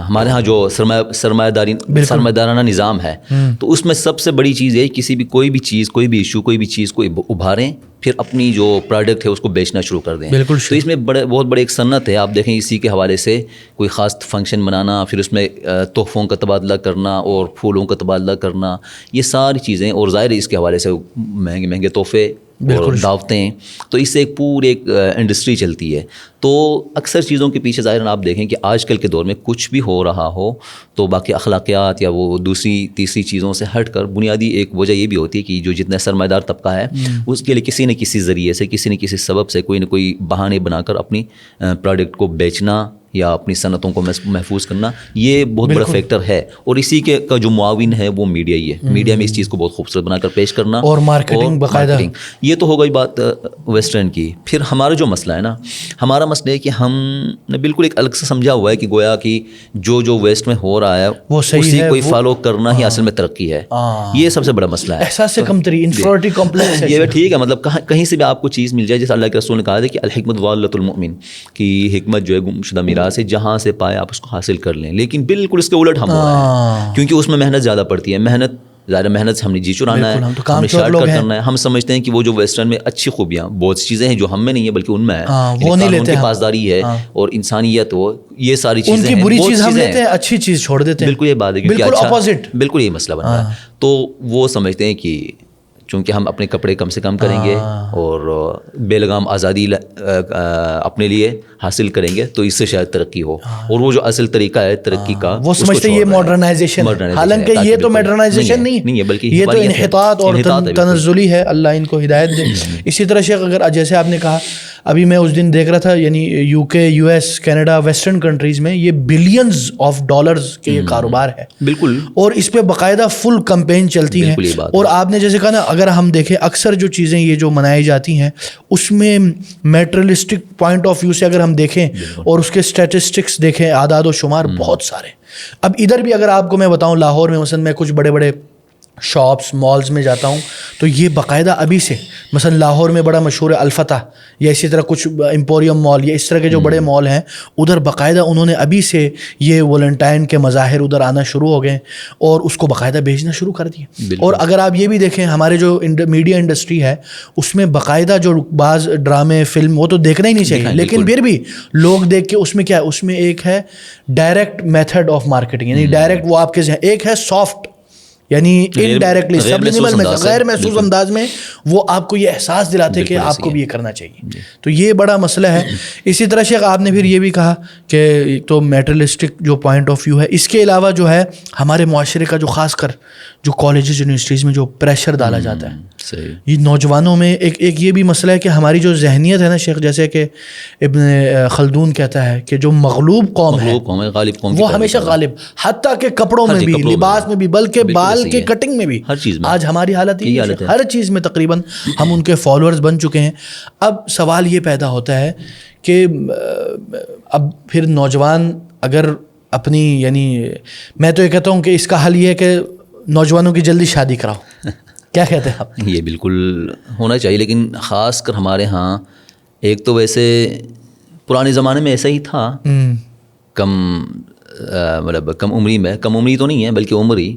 ہمارے ہاں جو سرمایہ دارانہ نظام ہے، تو اس میں سب سے بڑی چیز ہے کسی بھی کوئی بھی چیز، کوئی بھی ایشو، کوئی بھی چیز کو ابھاریں، پھر اپنی جو پروڈکٹ ہے اس کو بیچنا شروع کر دیں. بالکل. تو اس میں بہت بڑے ایک صنعت ہے. آپ دیکھیں اسی کے حوالے سے کوئی خاص فنکشن منانا، پھر اس میں تحفوں کا تبادلہ کرنا اور پھولوں کا تبادلہ کرنا، یہ ساری چیزیں، اور ظاہر اس کے حوالے سے مہنگے مہنگے تحفے اور دعوتیں، تو اس سے ایک پوری ایک انڈسٹری چلتی ہے. تو اکثر چیزوں کے پیچھے ظاہر آپ دیکھیں کہ آج کل کے دور میں کچھ بھی ہو رہا ہو تو باقی اخلاقیات یا وہ دوسری تیسری چیزوں سے ہٹ کر بنیادی ایک وجہ یہ بھی ہوتی ہے کہ جو جتنا سرمایہ دار طبقہ ہے اس کے لیے کسی نہ کسی ذریعے سے، کسی نہ کسی سبب سے کوئی نہ کوئی بہانے بنا کر اپنی پروڈکٹ کو بیچنا یا اپنی صنعتوں کو محفوظ کرنا، یہ بہت بڑا فیکٹر ہے. اور اسی کے کا جو معاون ہے وہ میڈیا ہی ہے. میڈیا میں اس چیز کو بہت خوبصورت بنا کر پیش کرنا اور مارکیٹنگ باقاعدہ. یہ تو ہو گئی بات ویسٹرن کی. پھر ہمارا جو مسئلہ ہے نا، ہمارا مسئلہ ہے کہ ہم نے بالکل ایک الگ سے سمجھا ہوا ہے کہ گویا کہ جو ویسٹ میں ہو رہا ہے وہ اسی کوئی فالو کرنا ہی اصل میں ترقی ہے. یہ سب سے بڑا مسئلہ ہے. احساس سے کمتری، انفیریٹی کمپلیکس. یہ ٹھیک ہے، مطلب کہیں سے بھی آپ کو چیز مل جائے، جیسے اللہ کے رسول نے کہا ہے کہ الحکمت ضالۃ المؤمن، کہ حکمت جو ہے گمشدہ میراث ہے، جہاں سے پائے آپ اس کو حاصل کر لیں. لیکن بالکل اس کے الٹ ہم ہو رہے ہیں، کیونکہ اس میں محنت زیادہ پڑتی ہے. محنت سے ہم نے جی چرانا ہے، ہم نے شارٹ کٹ کرنا ہے. ہم سمجھتے ہیں کہ وہ جو ویسٹرن میں اچھی خوبیاں بہت سی چیزیں ہیں جو ہم میں نہیں ہے بلکہ ان میں ہے، وہ نہیں لیتے. ان کی پاسداری ہے اور انسانیت، وہ یہ ساری چیزیں ان کی بری چیز ہم لیتے ہیں، اچھی چیز چھوڑ دیتے ہیں. بالکل یہ بات ہے، بالکل اپوزٹ. بالکل یہ مسئلہ بن رہا ہے. تو وہ سمجھتے ہیں کہ چونکہ ہم اپنے کپڑے کم سے کم کریں گے اور بے لگام آزادی اپنے لیے حاصل کریں گے تو اس سے شاید ترقی ہو. اور وہ جو اصل طریقہ ہے ترقی کا، وہ سمجھتے یہ ماڈرنائزیشن، حالانکہ یہ تو ماڈرنائزیشن نہیں ہے بلکہ یہ تو انحطاط اور تنزلی ہے. اللہ ان کو ہدایت دے. اسی طرح شیخ، اگر جیسے آپ نے کہا، ابھی میں اس دن دیکھ رہا تھا، یعنی یو کے، U S, Canada, western countries میں یہ بلینز آف ڈالرز کے یہ کاروبار ہے. بالکل. اور اس پہ باقاعدہ فل کمپین چلتی ہے. اور آپ نے جیسے کہا نا، اگر ہم دیکھیں اکثر جو چیزیں یہ جو منائی جاتی ہیں اس میں میٹرلسٹک پوائنٹ آف ویو سے اگر ہم دیکھیں اور اس کے اسٹیٹسٹکس دیکھیں، اعداد و شمار بہت سارے. اب ادھر بھی اگر آپ کو میں بتاؤں، لاہور میں مثلا میں کچھ بڑے بڑے شاپس، مالز میں جاتا ہوں تو یہ باقاعدہ ابھی سے، مثلا لاہور میں بڑا مشہور ہے الفتح، یا اسی طرح کچھ ایمپوریم مال، یا اس طرح کے جو بڑے مال ہیں، ادھر باقاعدہ انہوں نے ابھی سے یہ ویلنٹائن کے مظاہر ادھر آنا شروع ہو گئے اور اس کو باقاعدہ بیچنا شروع کر دیے. اور اگر آپ یہ بھی دیکھیں، ہمارے جو میڈیا انڈسٹری ہے اس میں باقاعدہ جو بعض ڈرامے، فلم، وہ تو دیکھنا ہی نہیں چاہیے، لیکن پھر بھی لوگ دیکھ کے اس میں کیا ہے، اس میں ایک ہے ڈائریکٹ میتھڈ آف مارکیٹنگ، یعنی ڈائریکٹ وہ آپ کے ذہن، ایک ہے سافٹ، یعنی انڈائریکٹلی سبلمنل میں، غیر محسوس انداز میں وہ آپ کو یہ احساس دلاتے کہ آپ کو بھی یہ کرنا چاہیے. تو یہ بڑا مسئلہ ہے. اسی طرح شیخ آپ نے پھر یہ بھی کہا کہ ایک تو میٹرلسٹک جو پوائنٹ آف ویو ہے، اس کے علاوہ جو ہے ہمارے معاشرے کا جو خاص کر جو کالجز، یونیورسٹیز میں جو پریشر ڈالا جاتا ہے، یہ نوجوانوں میں ایک یہ بھی مسئلہ ہے کہ ہماری جو ذہنیت ہے نا شیخ، جیسے کہ ابن خلدون کہتا ہے کہ جو مغلوب قوم ہے وہ ہمیشہ غالب، حتیٰ کہ کپڑوں میں بھی، لباس میں بھی، بلکہ بال کے کٹنگ میں بھی. آج ہماری حالت یہ ہے، ہر چیز میں تقریباً ہم ان کے فالوورز بن چکے ہیں. اب سوال یہ پیدا ہوتا ہے کہ اب پھر نوجوان اگر اپنی، یعنی میں تو یہ کہتا ہوں کہ اس کا حل یہ ہے کہ نوجوانوں کی جلدی شادی کراؤ. کیا کہتے ہیں آپ؟ یہ بالکل ہونا چاہیے، لیکن خاص کر ہمارے ہاں ایک تو ویسے پرانے زمانے میں ایسا ہی تھا، مطلب کم عمری تو نہیں ہے بلکہ عمری،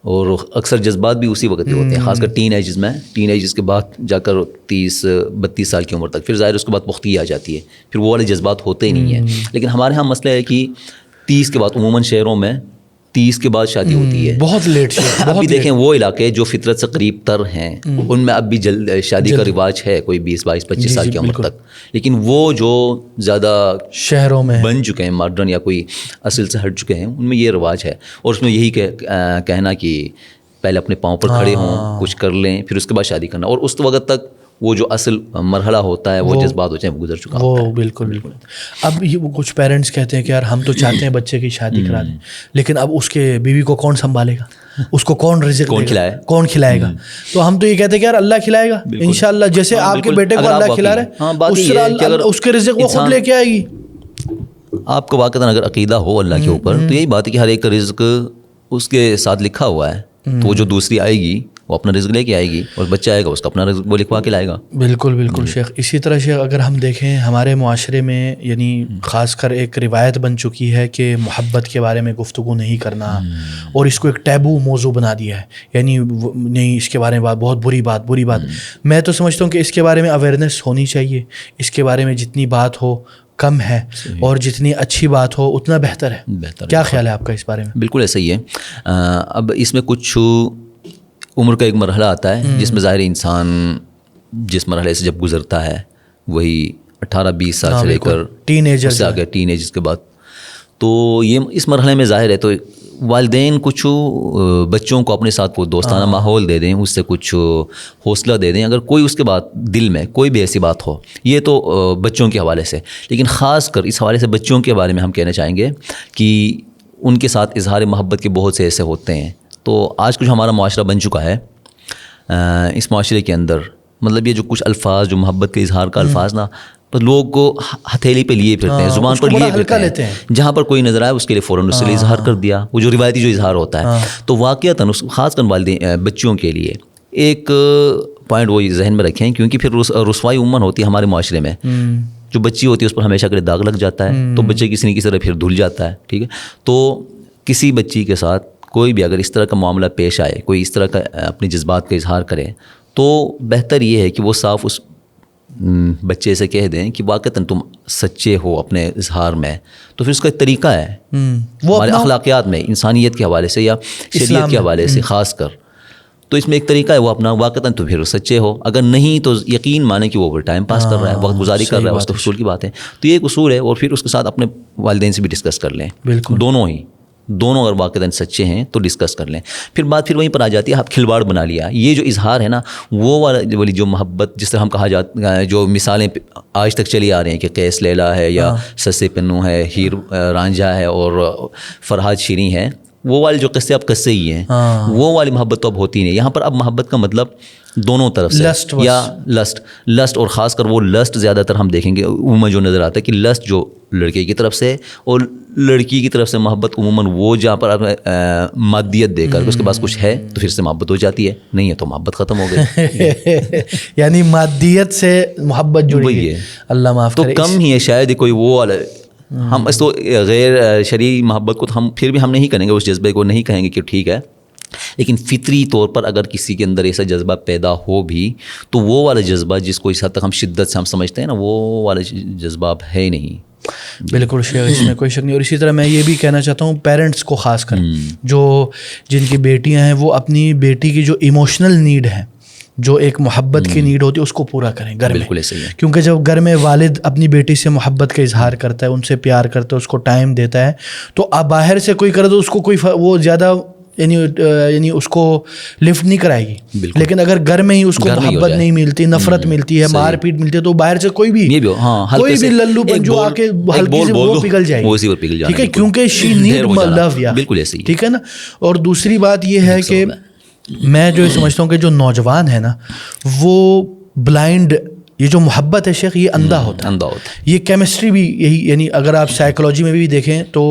اور اکثر جذبات بھی اسی وقت ہی ہوتے ہیں، خاص کر ٹین ایجز کے بعد جا کر 30-32 سال کی عمر تک. پھر ظاہر اس کے بعد پختگی آ جاتی ہے، پھر وہ والے جذبات ہوتے ہی نہیں ہیں. لیکن ہمارے ہاں مسئلہ ہے کہ 30 کے بعد عموماً شہروں میں 30 کے بعد شادی ہوتی ہے، بہت لیٹ. اب بھی دیکھیں وہ علاقے جو فطرت سے قریب تر ہیں ان میں اب بھی جلد شادی کا رواج ہے، کوئی 20-22-25 سال کی عمر تک. لیکن وہ جو زیادہ شہروں میں بن چکے ہیں ماڈرن یا کوئی اصل سے ہٹ چکے ہیں، ان میں یہ رواج ہے. اور اس میں یہی کہنا کہ پہلے اپنے پاؤں پر کھڑے ہوں، کچھ کر لیں، پھر اس کے بعد شادی کرنا. اور اس وقت تک وہ جو اصل مرحلہ ہوتا ہے، وہ جذبات ہوتے ہیں، وہ گزر چکا ہوتا ہے. وہ بالکل. اب یہ کچھ پیرنٹس کہتے ہیں کہ یار ہم تو چاہتے ہیں بچے کی شادی کرا دیں، لیکن اب اس کے بیوی کو کون سنبھالے گا، اس کو کون رزق کون کھلائے گا. تو ہم تو یہ کہتے ہیں کہ یار اللہ کھلائے گا انشاءاللہ، جیسے آپ کے بیٹے کو اللہ کھلا رہا ہے، اس کے رزق وہ خود لے کے آئے گی. آپ کو واقعاً اگر عقیدہ ہو اللہ کے اوپر تو یہی بات ہے کہ ہر ایک کا رزق اس کے ساتھ لکھا ہوا ہے. تو وہ جو دوسری آئے گی وہ اپنا رزق لے کے آئے گی, اور بچہ آئے گا اس کا اپنا رزق وہ لکھوا کے لائے گا. بالکل بالکل شیخ. اسی طرح شیخ اگر ہم دیکھیں ہمارے معاشرے میں یعنی خاص کر ایک روایت بن چکی ہے کہ محبت کے بارے میں گفتگو نہیں کرنا, اور اس کو ایک ٹیبو موضوع بنا دیا ہے, یعنی نہیں اس کے بارے میں بہت بری بات. میں تو سمجھتا ہوں کہ اس کے بارے میں اویئرنیس ہونی چاہیے, اس کے بارے میں جتنی بات ہو کم ہے, اور جتنی اچھی بات ہو اتنا بہتر ہے. کیا خیال ہے آپ کا اس بارے میں؟ بالکل ایسا ہی ہے. اب اس میں کچھ عمر کا ایک مرحلہ آتا ہے جس میں ظاہر انسان جس مرحلے سے جب گزرتا ہے وہی 18-20 سال سے لے کر ٹین ایجر سے آگے ٹین ایج کے بعد, تو یہ اس مرحلے میں ظاہر ہے تو والدین کچھ بچوں کو اپنے ساتھ وہ دوستانہ ماحول دے دیں, اس سے کچھ حوصلہ دے دیں. اگر کوئی اس کے بعد دل میں کوئی بھی ایسی بات ہو, یہ تو بچوں کے حوالے سے, لیکن خاص کر اس حوالے سے بچوں کے بارے میں ہم کہنا چاہیں گے کہ ان کے ساتھ اظہار محبت کے بہت سے ایسے ہوتے ہیں. تو آج کچھ ہمارا معاشرہ بن چکا ہے, اس معاشرے کے اندر مطلب یہ جو کچھ الفاظ جو محبت کے اظہار کا الفاظ نا, تو لوگ کو ہتھیلی پہ لیے پھرتے ہیں, زبان پر لیے پھرتے ہیں, جہاں پر کوئی نظر آئے اس کے لیے فوراً اس سے اظہار کر دیا, وہ جو روایتی جو اظہار ہوتا ہے. تو واقعتاً خاص کر والدین بچوں کے لیے ایک پوائنٹ وہ ذہن میں رکھیں, کیونکہ پھر رسوائی عموماً ہوتی ہے ہمارے معاشرے میں. جو بچی ہوتی ہے اس پر ہمیشہ کے لیے داغ لگ جاتا ہے, تو بچے کسی نہ کسی طرح پھر دھل جاتا ہے. ٹھیک ہے, تو کسی بچی کے ساتھ کوئی بھی اگر اس طرح کا معاملہ پیش آئے, کوئی اس طرح کا اپنی جذبات کا اظہار کرے, تو بہتر یہ ہے کہ وہ صاف اس بچے سے کہہ دیں کہ واقعتاً تم سچے ہو اپنے اظہار میں. تو پھر اس کا ایک طریقہ ہے وہ ہمارے اخلاقیات میں, انسانیت کے حوالے سے یا شریعت کے حوالے سے خاص کر, تو اس میں ایک طریقہ ہے وہ اپنا واقعتاً تو پھر سچے ہو. اگر نہیں تو یقین مانیں کہ وہ ٹائم پاس کر رہا ہے, وقت گزاری کر رہا ہے, اس تو حصول کی بات ہے. تو یہ ایک اصول ہے, اور پھر اس کے ساتھ اپنے والدین سے بھی ڈسکس کر لیں. بالکل دونوں اگر واقعتاً سچے ہیں تو ڈسکس کر لیں. پھر بات پھر وہیں پر آ جاتی ہے, آپ کھلواڑ بنا لیا. یہ جو اظہار ہے نا, وہ والی جو محبت جس طرح ہم کہا جاتا ہے, جو مثالیں آج تک چلی آ رہی ہیں کہ قیس لیلا ہے یا سسے پنو ہے, ہیر رانجھا ہے اور فرحاد شیریں ہے, وہ والے جو قصے اب قصے ہی ہیں, وہ والی محبت تو اب ہوتی نہیں. یہاں پر اب محبت کا مطلب دونوں طرف سے یا لسٹ, اور خاص کر وہ لسٹ زیادہ تر ہم دیکھیں گے عموماً جو نظر آتا ہے کہ لسٹ جو لڑکے کی طرف سے, اور لڑکی کی طرف سے محبت عموماً وہ جہاں پر مادیت دے کر اس کے پاس کچھ ہے تو پھر سے محبت ہو جاتی ہے, نہیں ہے تو محبت ختم ہو گئی. یعنی مادیت سے محبت جڑی ہے, اللہ معاف کرے, تو کم ہی ہے شاید کوئی وہ والا. ہم اس تو غیر شرعی محبت کو ہم پھر بھی ہم نہیں کریں گے, اس جذبے کو نہیں کہیں گے کہ ٹھیک ہے, لیکن فطری طور پر اگر کسی کے اندر ایسا جذبہ پیدا ہو بھی تو وہ والا جذبہ جس کو اس حد تک ہم شدت سے ہم سمجھتے ہیں نا, وہ والا جذبہ اب ہے نہیں. بالکل شیخ, اس میں کوئی شک نہیں. اور اسی طرح میں یہ بھی کہنا چاہتا ہوں پیرنٹس کو خاص کر, جو جن کی بیٹیاں ہیں, وہ اپنی بیٹی کی جو ایموشنل نیڈ ہے, جو ایک محبت کی نیڈ ہوتی ہے, اس کو پورا کریں گھر میں. بالکل ایسا ہی ہے, کیونکہ جب گھر میں والد اپنی بیٹی سے محبت کا اظہار کرتا ہے, ان سے پیار کرتا ہے, اس کو ٹائم دیتا ہے, تو اب باہر سے کوئی کرے تو اس کو کوئی وہ زیادہ یعنی اس کو لفٹ نہیں کرائے گی. لیکن اگر گھر میں ہی اس کو محبت نہیں ملتی, نفرت ملتی ہے, مار پیٹ ملتی ہے, تو باہر سے کوئی بھی للو پنجو آ کے ہلکی سے وہ پگھل جائے گی. ٹھیک ہے, کیونکہ شی نیڈ لو. یا بالکل ایسے ہی, ٹھیک ہے نا. اور دوسری بات یہ ہے کہ میں جو سمجھتا ہوں کہ جو نوجوان ہے نا, وہ بلائنڈ, یہ جو محبت ہے شیخ, یہ اندھا ہوتا ہے. یہ کیمسٹری بھی یہی, یعنی اگر آپ سائیکالوجی میں بھی دیکھیں تو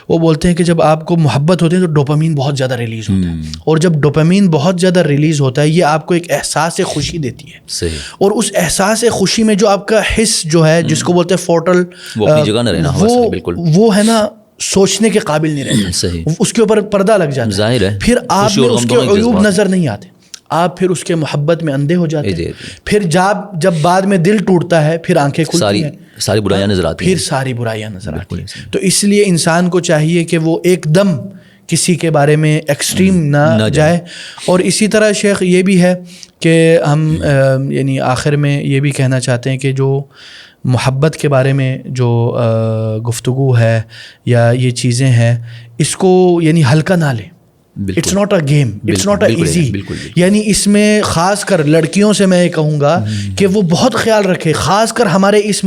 وہ بولتے ہیں کہ جب آپ کو محبت ہوتی ہے تو ڈوپامین بہت زیادہ ریلیز ہوتا ہے, اور جب ڈوپامین بہت زیادہ ریلیز ہوتا ہے, یہ آپ کو ایک احساس خوشی دیتی ہے. اور اس احساس خوشی میں جو آپ کا حص جو ہے, جس کو بولتے ہیں فورٹل, وہ ہے نا سوچنے کے قابل نہیں رہتا, اس کے اوپر پردہ لگ جاتا ہے. پھر آپ میں اس کے عیوب نظر نہیں آتے, آپ پھر اس کے محبت میں اندھے ہو جاتے ہیں. پھر جب بعد میں دل ٹوٹتا ہے, پھر آنکھیں کھلتی ہیں, ساری برائیاں نظر آتی ہیں, پھر ساری برائیاں نظر آتی ہیں. تو اس لیے انسان کو چاہیے کہ وہ ایک دم کسی کے بارے میں ایکسٹریم نہ جائے. اور اسی طرح شیخ یہ بھی ہے کہ ہم یعنی آخر میں یہ بھی کہنا چاہتے ہیں کہ جو محبت کے بارے میں جو گفتگو ہے یا یہ چیزیں ہیں, اس کو یعنی ہلکا نہ لیں. It's not a game, it's not a easy. یعنی اس میں خاص کر لڑکیوں سے میں یہ کہوں گا کہ وہ بہت خیال رکھے, خاص کر ہمارے اس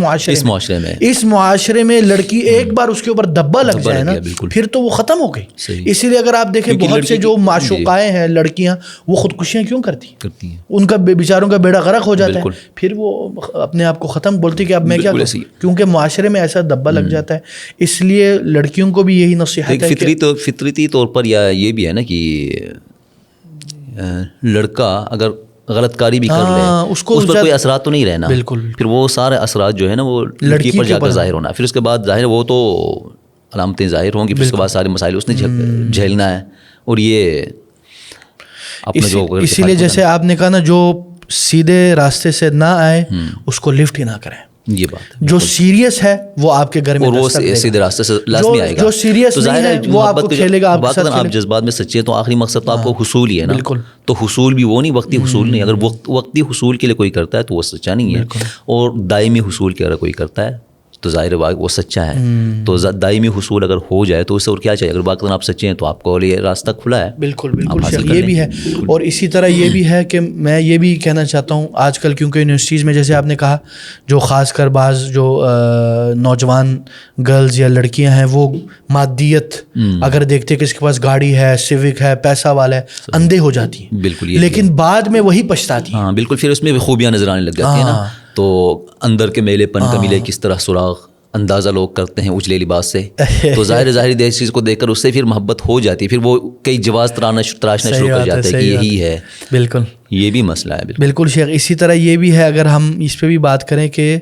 معاشرے میں لڑکی ایک بار اس کے اوپر دبا لگ جائے نا, پھر تو وہ ختم ہو گئی. اسی لیے اگر آپ دیکھیں بہت سے جو معشوقائیں ہیں لڑکیاں, وہ خودکشیاں کیوں کرتی ہیں, ان کا بیچاروں کا بیڑا غرق ہو جاتا ہے, پھر وہ اپنے آپ کو ختم بولتی کہ اب میں کیا کروں, کیونکہ معاشرے میں ایسا دبا لگ جاتا ہے. اس لیے لڑکیوں کو بھی یہی نصیحت ہے, فطرتی طور پر یا یہ بھی ہے نا کہ لڑکا اگر غلط کاری بھی کر لے اس پر کوئی اثرات تو نہیں رہنا, بالکل, پھر وہ سارے اثرات جو ہے نا وہ لڑکی پر جا کر ظاہر ہونا, پھر اس کے بعد ظاہر وہ تو علامتیں ظاہر ہوں گی, پھر اس کے بعد سارے مسائل اس نے جھیلنا ہے. اور یہ اپنا جو اسی لیے جیسے آپ نے کہا نا, جو سیدھے راستے سے نہ آئے اس کو لفٹ ہی نہ کریں. یہ بات جو سیریس ہے وہ آپ کے گھر میں, اور وہ سیدھے راستے سے لازمی آئے گا. جو سیریس نہیں ہے وہ آپ کو کھیلے گا, آپ جذبات میں سچے ہیں تو آخری مقصد تو آپ کو حصول ہی ہے نا. بالکل, تو حصول بھی وہ نہیں, وقتی حصول نہیں. اگر وقتی حصول کے لیے کوئی کرتا ہے تو وہ سچا نہیں ہے, اور دائمی حصول کے اگر کوئی کرتا ہے تو ظاہر وہ سچا ہے. تو دائمی حصول اگر ہو جائے تو اس سے اور کیا چاہیے. اگر باقی آپ سچے ہیں تو آپ کو یہ راستہ کھلا ہے. بالکل بالکل شیخ, یہ بھی ہے. اور اسی طرح یہ بھی ہے کہ میں یہ بھی کہنا چاہتا ہوں, آج کل کیونکہ یونیورسٹیز میں جیسے آپ نے کہا, جو خاص کر بعض جو نوجوان گرلز یا لڑکیاں ہیں وہ مادیت اگر دیکھتے کہ اس کے پاس گاڑی ہے, سیوک ہے, پیسہ والا ہے, اندھے ہو جاتی ہیں. بالکل, لیکن بعد میں وہی پچھتاتی ہیں. ہاں بالکل, پھر اس میں بھی خوبیاں نظر آنے لگ جاتی ہیں نا. تو اندر کے میلے پن کا ملے کس طرح سراغ اندازہ لوگ کرتے ہیں اجلے لباس سے. تو ظاہر اس چیز کو دیکھ کر اس سے پھر محبت ہو جاتی ہے, پھر وہ کئی جواز تراشنا شروع کر جاتے ہیں کہ یہی ہے. بالکل, یہ بھی مسئلہ ہے. بالکل شیخ. اسی طرح یہ بھی ہے, اگر ہم اس پہ بھی بات کریں کہ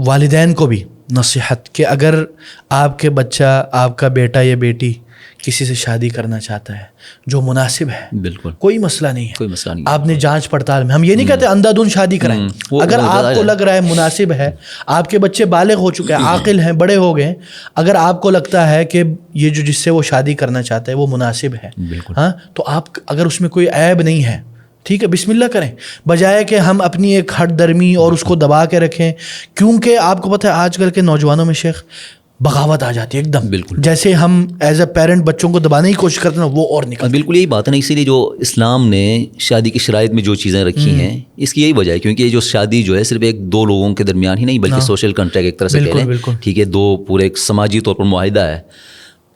والدین کو بھی نصیحت کہ اگر آپ کے بچہ, آپ کا بیٹا یا بیٹی کسی سے شادی کرنا چاہتا ہے جو مناسب ہے, بالکل کوئی مسئلہ نہیں ہے, کوئی مسئلہ نہیں. آپ نے جانچ پڑتال میں, ہم یہ نہیں کہتے اندھا دھند شادی کرائیں. اگر آپ کو لگ رہا ہے مناسب ہے, آپ کے بچے بالغ ہو چکے ہیں, عاقل ہیں, بڑے ہو گئے, اگر آپ کو لگتا ہے کہ یہ جو جس سے وہ شادی کرنا چاہتا ہے وہ مناسب ہے, ہاں, تو آپ اگر اس میں کوئی عیب نہیں ہے, ٹھیک ہے, بسم اللہ کریں, بجائے کہ ہم اپنی ایک ہٹ درمی اور اس کو دبا کے رکھیں. کیونکہ آپ کو پتہ ہے آج کل کے نوجوانوں میں شیخ بغاوت آ جاتی ہے ایک دم. بالکل, جیسے ہم ایز اے پیرنٹ بچوں کو دبانے کی کوشش کرتے ہیں وہ اور نکل. بالکل یہی بات ہے نا. اسی لیے جو اسلام نے شادی کی شرائط میں جو چیزیں رکھی ہیں اس کی یہی وجہ ہے, کیونکہ یہ جو شادی جو ہے صرف ایک دو لوگوں کے درمیان ہی نہیں بلکہ سوشل کنٹریکٹ ایک طرح سے کہہ لیں, ٹھیک ہے, دو پورے ایک سماجی طور پر معاہدہ ہے,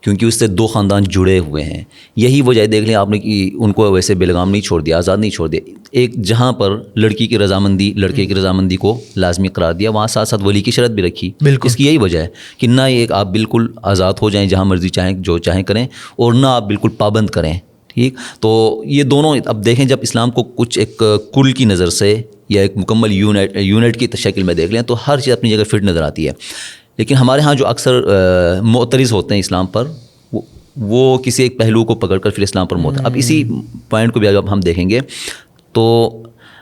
کیونکہ اس سے دو خاندان جڑے ہوئے ہیں. یہی وجہ دیکھ لیں آپ نے کہ ان کو ویسے بیلگام نہیں چھوڑ دیا, آزاد نہیں چھوڑ دیا. ایک جہاں پر لڑکی کی رضامندی لڑکے کی رضامندی کو لازمی قرار دیا, وہاں ساتھ ساتھ ولی کی شرط بھی رکھی. اس کی یہی وجہ ہے کہ نہ ایک آپ بالکل آزاد ہو جائیں جہاں مرضی چاہیں جو چاہیں کریں, اور نہ آپ بالکل پابند کریں. ٹھیک, تو یہ دونوں اب دیکھیں جب اسلام کو کچھ ایک کل کی نظر سے یا ایک مکمل یونٹ کی شکل میں دیکھ لیں تو ہر چیز اپنی جگہ فٹ نظر آتی ہے. لیکن ہمارے ہاں جو اکثر معترض ہوتے ہیں اسلام پر, وہ کسی ایک پہلو کو پکڑ کر پھر اسلام پر اب اسی پوائنٹ کو بھی اگر ہم دیکھیں گے تو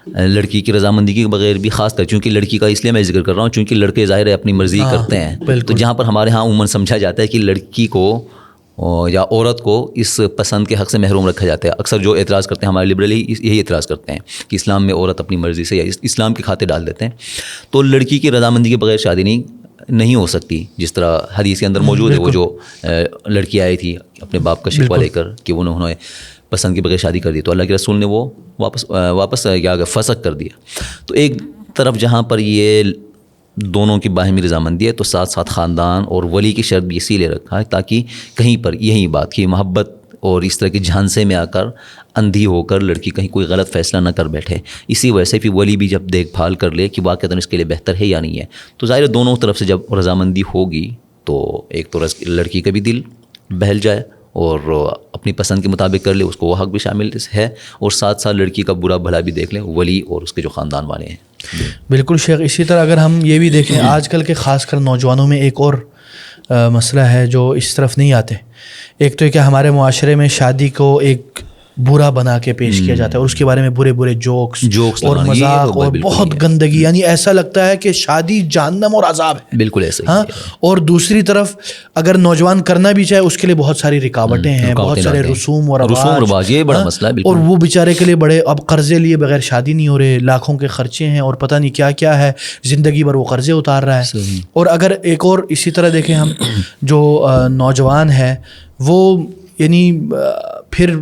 لڑکی کی رضامندی کے بغیر بھی, خاص کر چونکہ لڑکی کا اس لیے میں ذکر کر رہا ہوں چونکہ لڑکے ظاہر ہے اپنی مرضی کرتے ہیں, تو جہاں پر ہمارے ہاں عموماً سمجھا جاتا ہے کہ لڑکی کو یا عورت کو اس پسند کے حق سے محروم رکھا جاتا ہے. اکثر جو اعتراض کرتے ہیں ہمارے لبرل یہی اعتراض کرتے ہیں کہ اسلام میں عورت اپنی مرضی سے یا اسلام کے کھاتے ڈال دیتے ہیں. تو لڑکی کی رضامندی کے بغیر شادی نہیں ہو سکتی, جس طرح حدیث کے اندر موجود ہے. وہ جو لڑکی آئی تھی اپنے باپ کا شکوہ لے کر کہ انہوں نے پسند کے بغیر شادی کر دی, تو اللہ کے رسول نے وہ واپس کیا فسخ کر دیا. تو ایک طرف جہاں پر یہ دونوں کی باہمی رضامندی ہے, تو ساتھ ساتھ خاندان اور ولی کی شرط بھی اسی لیے رکھا ہے تاکہ کہیں پر یہی بات کہ محبت اور اس طرح کے جھانسے میں آ کر اندھی ہو کر لڑکی کہیں کوئی غلط فیصلہ نہ کر بیٹھے. اسی وجہ سے پھر ولی بھی جب دیکھ بھال کر لے کہ واقعتاً اس کے لیے بہتر ہے یا نہیں ہے, تو ظاہر دونوں طرف سے جب رضامندی ہوگی تو ایک تو لڑکی کا بھی دل بہل جائے اور اپنی پسند کے مطابق کر لے, اس کو وہ حق بھی شامل ہے, اور ساتھ ساتھ لڑکی کا برا بھلا بھی دیکھ لیں ولی اور اس کے جو خاندان والے ہیں. بالکل شیخ. اسی طرح اگر ہم یہ بھی دیکھیں آج کل کے خاص کر نوجوانوں میں ایک اور مسئلہ ہے جو اس طرف نہیں آتے. ایک تو یہ کہ ہمارے معاشرے میں شادی کو ایک برا بنا کے پیش کیا جاتا ہے اور اس کے بارے میں برے برے جوکس اور مذاق اور بہت گندگی, یعنی ایسا لگتا ہے کہ شادی جہنم اور عذاب ہے. بالکل ایسا. ہاں, اور دوسری طرف اگر نوجوان کرنا بھی چاہے اس کے لیے بہت ساری رکاوٹیں ہیں, بہت سارے رسوم اور رواج, یہ بڑا مسئلہ ہے. اور وہ بیچارے کے لیے بڑے اب قرضے لیے بغیر شادی نہیں ہو رہے, لاکھوں کے خرچے ہیں اور پتہ نہیں کیا کیا ہے, زندگی بھر وہ قرضے اتار رہا ہے. اور اگر ایک اور اسی طرح دیکھیں ہم جو نوجوان ہے وہ یعنی پھر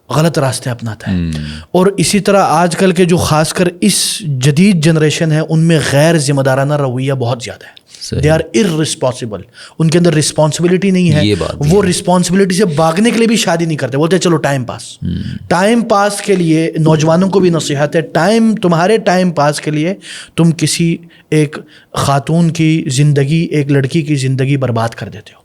غلط راستے اپناتا ہے. اور اسی طرح آج کل کے جو خاص کر اس جدید جنریشن ہے ان میں غیر ذمہ دارانہ رویہ بہت زیادہ ہے. They are irresponsible. ان کے اندر رسپانسبلٹی نہیں ہے, یہ بات وہ رسپانسبلٹی سے بھاگنے کے لیے بھی شادی نہیں کرتے, بولتے چلو ٹائم پاس. ٹائم پاس کے لیے نوجوانوں کو بھی نصیحت ہے, تمہارے ٹائم پاس کے لیے تم کسی ایک خاتون کی زندگی, ایک لڑکی کی زندگی برباد کر دیتے ہو,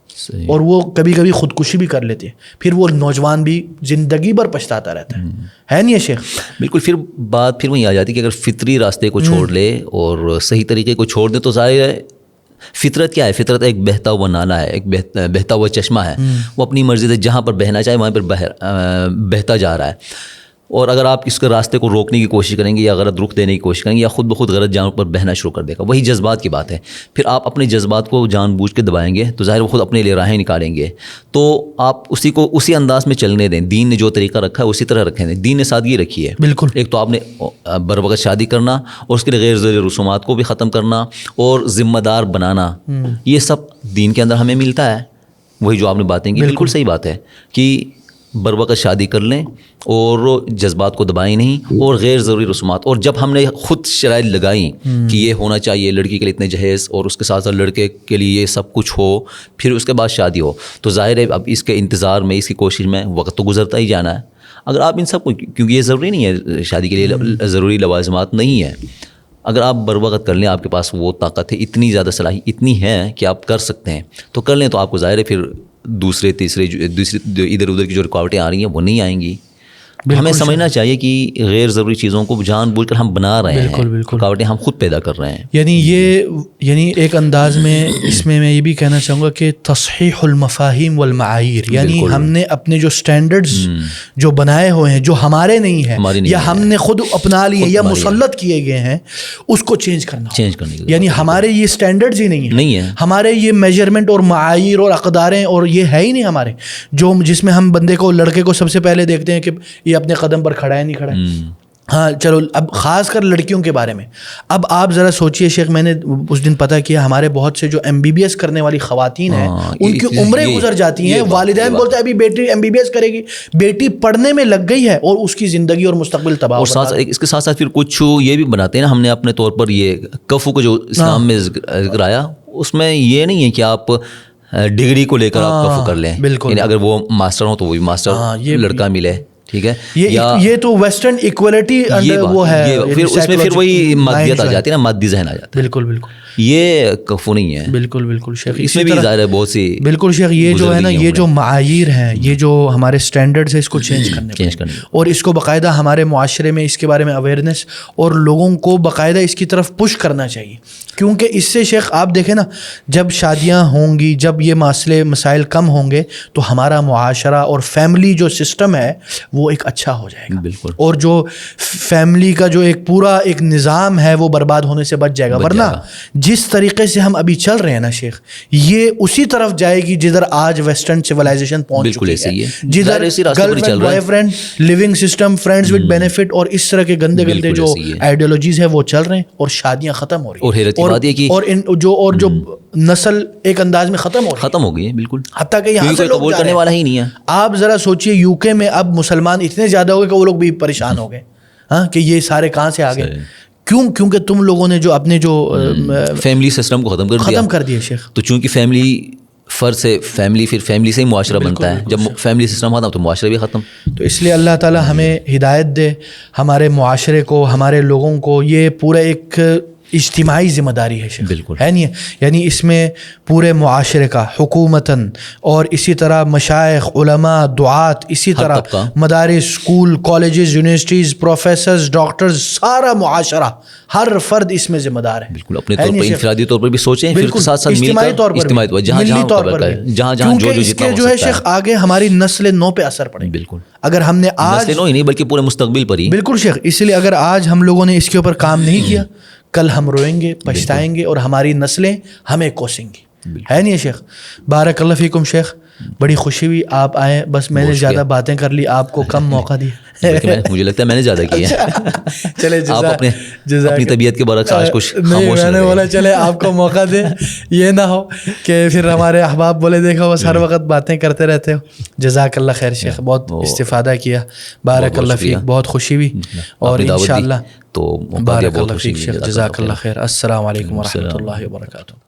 اور وہ کبھی کبھی خودکشی بھی کر لیتے ہیں, پھر وہ نوجوان بھی زندگی بھر پچھتاتا رہتا ہے نہیں ہے شیخ؟ بالکل. پھر بات پھر وہیں آ جاتی ہے کہ اگر فطری راستے کو چھوڑ لے اور صحیح طریقے کو چھوڑ دے تو ظاہر ہے فطرت کیا ہے, فطرت ایک بہتا ہوا نالا ہے, ایک بہتا ہوا چشمہ ہے, وہ اپنی مرضی سے جہاں پر بہنا چاہے وہاں پر بہتا جا رہا ہے. اور اگر آپ اس کے راستے کو روکنے کی کوشش کریں گے یا غلط رخ دینے کی کوشش کریں گے یا خود بخود غلط جانوں پر بہنا شروع کر دے گا, وہی جذبات کی بات ہے. پھر آپ اپنے جذبات کو جان بوجھ کے دبائیں گے تو ظاہر وہ خود اپنے لیے راہیں نکالیں گے. تو آپ اسی انداز میں چلنے دیں. دین نے جو طریقہ رکھا ہے اسی طرح رکھیں دیں. دین نے سادگی رکھی ہے. بالکل. ایک تو آپ نے بر وقت شادی کرنا اور اس کے لیے غیر ضروری رسومات کو بھی ختم کرنا اور ذمہ دار بنانا, یہ سب دین کے اندر ہمیں ملتا ہے. وہی جو آپ نے باتیں کی بالکل صحیح بات ہے کہ بر وقت شادی کر لیں اور جذبات کو دبائیں نہیں, اور غیر ضروری رسومات. اور جب ہم نے خود شرائط لگائیں کہ یہ ہونا چاہیے, لڑکی کے لیے اتنے جہیز اور اس کے ساتھ ساتھ لڑکے کے لیے یہ سب کچھ ہو, پھر اس کے بعد شادی ہو, تو ظاہر ہے اب اس کے انتظار میں, اس کی کوشش میں وقت تو گزرتا ہی جانا ہے. اگر آپ ان سب کو, کیونکہ یہ ضروری نہیں ہے, شادی کے لیے ضروری لوازمات نہیں ہے, اگر آپ بر وقت کر لیں, آپ کے پاس وہ طاقت ہے, اتنی زیادہ صلاحیت اتنی ہے کہ آپ کر سکتے ہیں, تو کر لیں. تو آپ کو ظاہر ہے پھر دوسری ادھر ادھر کی جو رکاوٹیں آ رہی ہیں وہ نہیں آئیں گی. ہمیں سمجھنا چاہیے کہ غیر ضروری چیزوں کو جان بوجھ کر ہم بنا رہے ہیں, رکاوٹیں ہم خود پیدا کر رہے ہیں. یعنی ایک انداز میں اس میں یہ بھی کہنا چاہوں گا کہ تصحیح المفاہیم والمعایر, یعنی ہم نے اپنے جو سٹینڈرڈز جو بنائے ہوئے ہیں جو ہمارے نہیں ہیں یا ہم نے خود اپنا لیے یا مسلط کیے گئے ہیں, اس کو چینج کرنے کی. یعنی ہمارے یہ سٹینڈرڈز ہی نہیں ہیں, ہمارے یہ میجرمنٹ اور معایر اور اقداریں اور یہ ہے ہی نہیں ہمارے, جس میں ہم بندے کو, لڑکے کو سب سے پہلے دیکھتے ہیں کہ یہ اپنے قدم پر کھڑا ہے نہیں کھڑا ہے. ہاں چلو, اب خاص کر لڑکیوں کے بارے میں اب آپ ذرا سوچئے شیخ, میں نے اس دن پتہ کیا ہمارے بہت سے جو MBBS کرنے والی خواتین ہیں ان کی عمریں گزر جاتی ہیں, والدین بولتے ہیں ابھی بیٹی MBBS کرے گی, بیٹی پڑھنے میں لگ گئی ہے اور اس کی زندگی اور مستقبل تباہ. اور اس کے ساتھ ساتھ پھر کچھ یہ بھی بناتے ہیں نا ہم نے اپنے طور پر, یہ کفو کو جو اسلام میں ذکر آیا, اس میں یہ نہیں ہے کہ آپ ڈگری کو لے کر آپ کفو کر لیں. یعنی اگر وہ ماسٹر ہو تو وہ بھی ماسٹر لڑکا ملے, ٹھیک ہے. یہ تو ویسٹرن ایکوالٹی وہ ہے, پھر اس میں پھر وہی مادیت آ جاتی ہے نا, مادی ذہن آ جاتا ہے. بالکل بالکل, یہ کفو نہیں ہے. بالکل شیخ, اس میں بھی ظاہر ہے بہت سی. بالکل شیخ, یہ جو ہے نا, یہ جو معایر ہیں, یہ جو ہمارے سٹینڈرڈز ہیں, اس کو چینج کرنے اور اس کو باقاعدہ ہمارے معاشرے میں اس کے بارے میں اویئرنیس اور لوگوں کو باقاعدہ اس کی طرف پش کرنا چاہیے. کیونکہ اس سے شیخ آپ دیکھیں نا, جب شادیاں ہوں گی, جب یہ مسائل کم ہوں گے, تو ہمارا معاشرہ اور فیملی جو سسٹم ہے وہ ایک اچھا ہو جائے گا. بالکل. اور جو فیملی کا جو ایک پورا ایک نظام ہے وہ برباد ہونے سے بچ جائے گا. ورنہ جس طریقے سے ہم ابھی چل رہے ہیں نا شیخ, یہ اسی طرف جائے گی جدھر آج ویسٹرن سویلائزیشن پہنچ چکی ہے, جدھر girlfriend boyfriend living system, friends with benefit اور اس طرح کے گندے جو آئیڈیالوجیز ہیں وہ چل رہے ہیں, اور شادیاں ختم ہو رہی ہیں, اور جو نسل ایک انداز میں ختم ہو گئی ہے. بالکل. حتیٰ کہ یہاں سے لوگ کرنے والا ہی نہیں ہے. آپ ذرا سوچئے UK میں اب مسلمان اتنے زیادہ ہو گئے کہ وہ لوگ بھی پریشان ہو گئے, ہاں, کہ یہ سارے کہاں سے آ گئے. کیونکہ تم لوگوں نے جو اپنے جو فیملی سسٹم کو ختم کر دیا شیخ. تو چونکہ فیملی فرد سے فیملی, پھر فیملی سے ہی معاشرہ بنتا ہے. جب فیملی سسٹم ختم تو معاشرہ بھی ختم. تو اس لیے اللہ تعالیٰ ہمیں ہدایت دے, ہمارے معاشرے کو, ہمارے لوگوں کو. یہ پورا ایک اجتماعی ذمہ داری ہے شیخ, بالکل ہے نہیں, یعنی اس میں پورے معاشرے کا, حکومتاً اور اسی طرح مشائخ, علماء, دعات, اسی طرح مدارس, school, colleges, universities, professors, doctors, سارا معاشرہ, ہر فرد اس میں ذمہ دار ہے. بالکل. اپنے طور پر انفرادی طور پر بھی سوچیں, پھر ساتھ ساتھ اجتماعی طور پر, ملی طور پر, جہاں اس کے جو ہے شیخ آگے ہماری نسل نو پہ اثر پڑے. بالکل. اگر ہم نے آج نسل نو ہی نہیں بلکہ پورے مستقبل پر ہی. بالکل شیخ, اس لیے اگر آج ہم لوگوں نے اس کے اوپر کام نہیں کیا, کل ہم روئیں گے, پچھتائیں گے, اور ہماری نسلیں ہمیں کوسیں گی. ہے نہیں شیخ؟ بارک اللہ فیکم شیخ, بڑی خوشی ہوئی آپ آئے. بس میں نے زیادہ باتیں کر لی, آپ کو کم موقع دیا. مجھے لگتا ہے میں نے زیادہ کیا. چلے آپ اپنی طبیعت کے برعکس آج کچھ خاموش. میں نے بولا چلے آپ کو موقع دے, یہ نہ ہو کہ پھر ہمارے احباب بولے دیکھو بس ہر وقت باتیں کرتے رہتے ہو. جزاک اللہ خیر شیخ, بہت استفادہ کیا. بارک اللہ فیک, بہت خوشی ہوئی. اور انشاءاللہ تو بارک اللہ فیک شیخ, جزاک اللہ خیر. السلام علیکم ورحمۃ اللہ وبرکاتہ.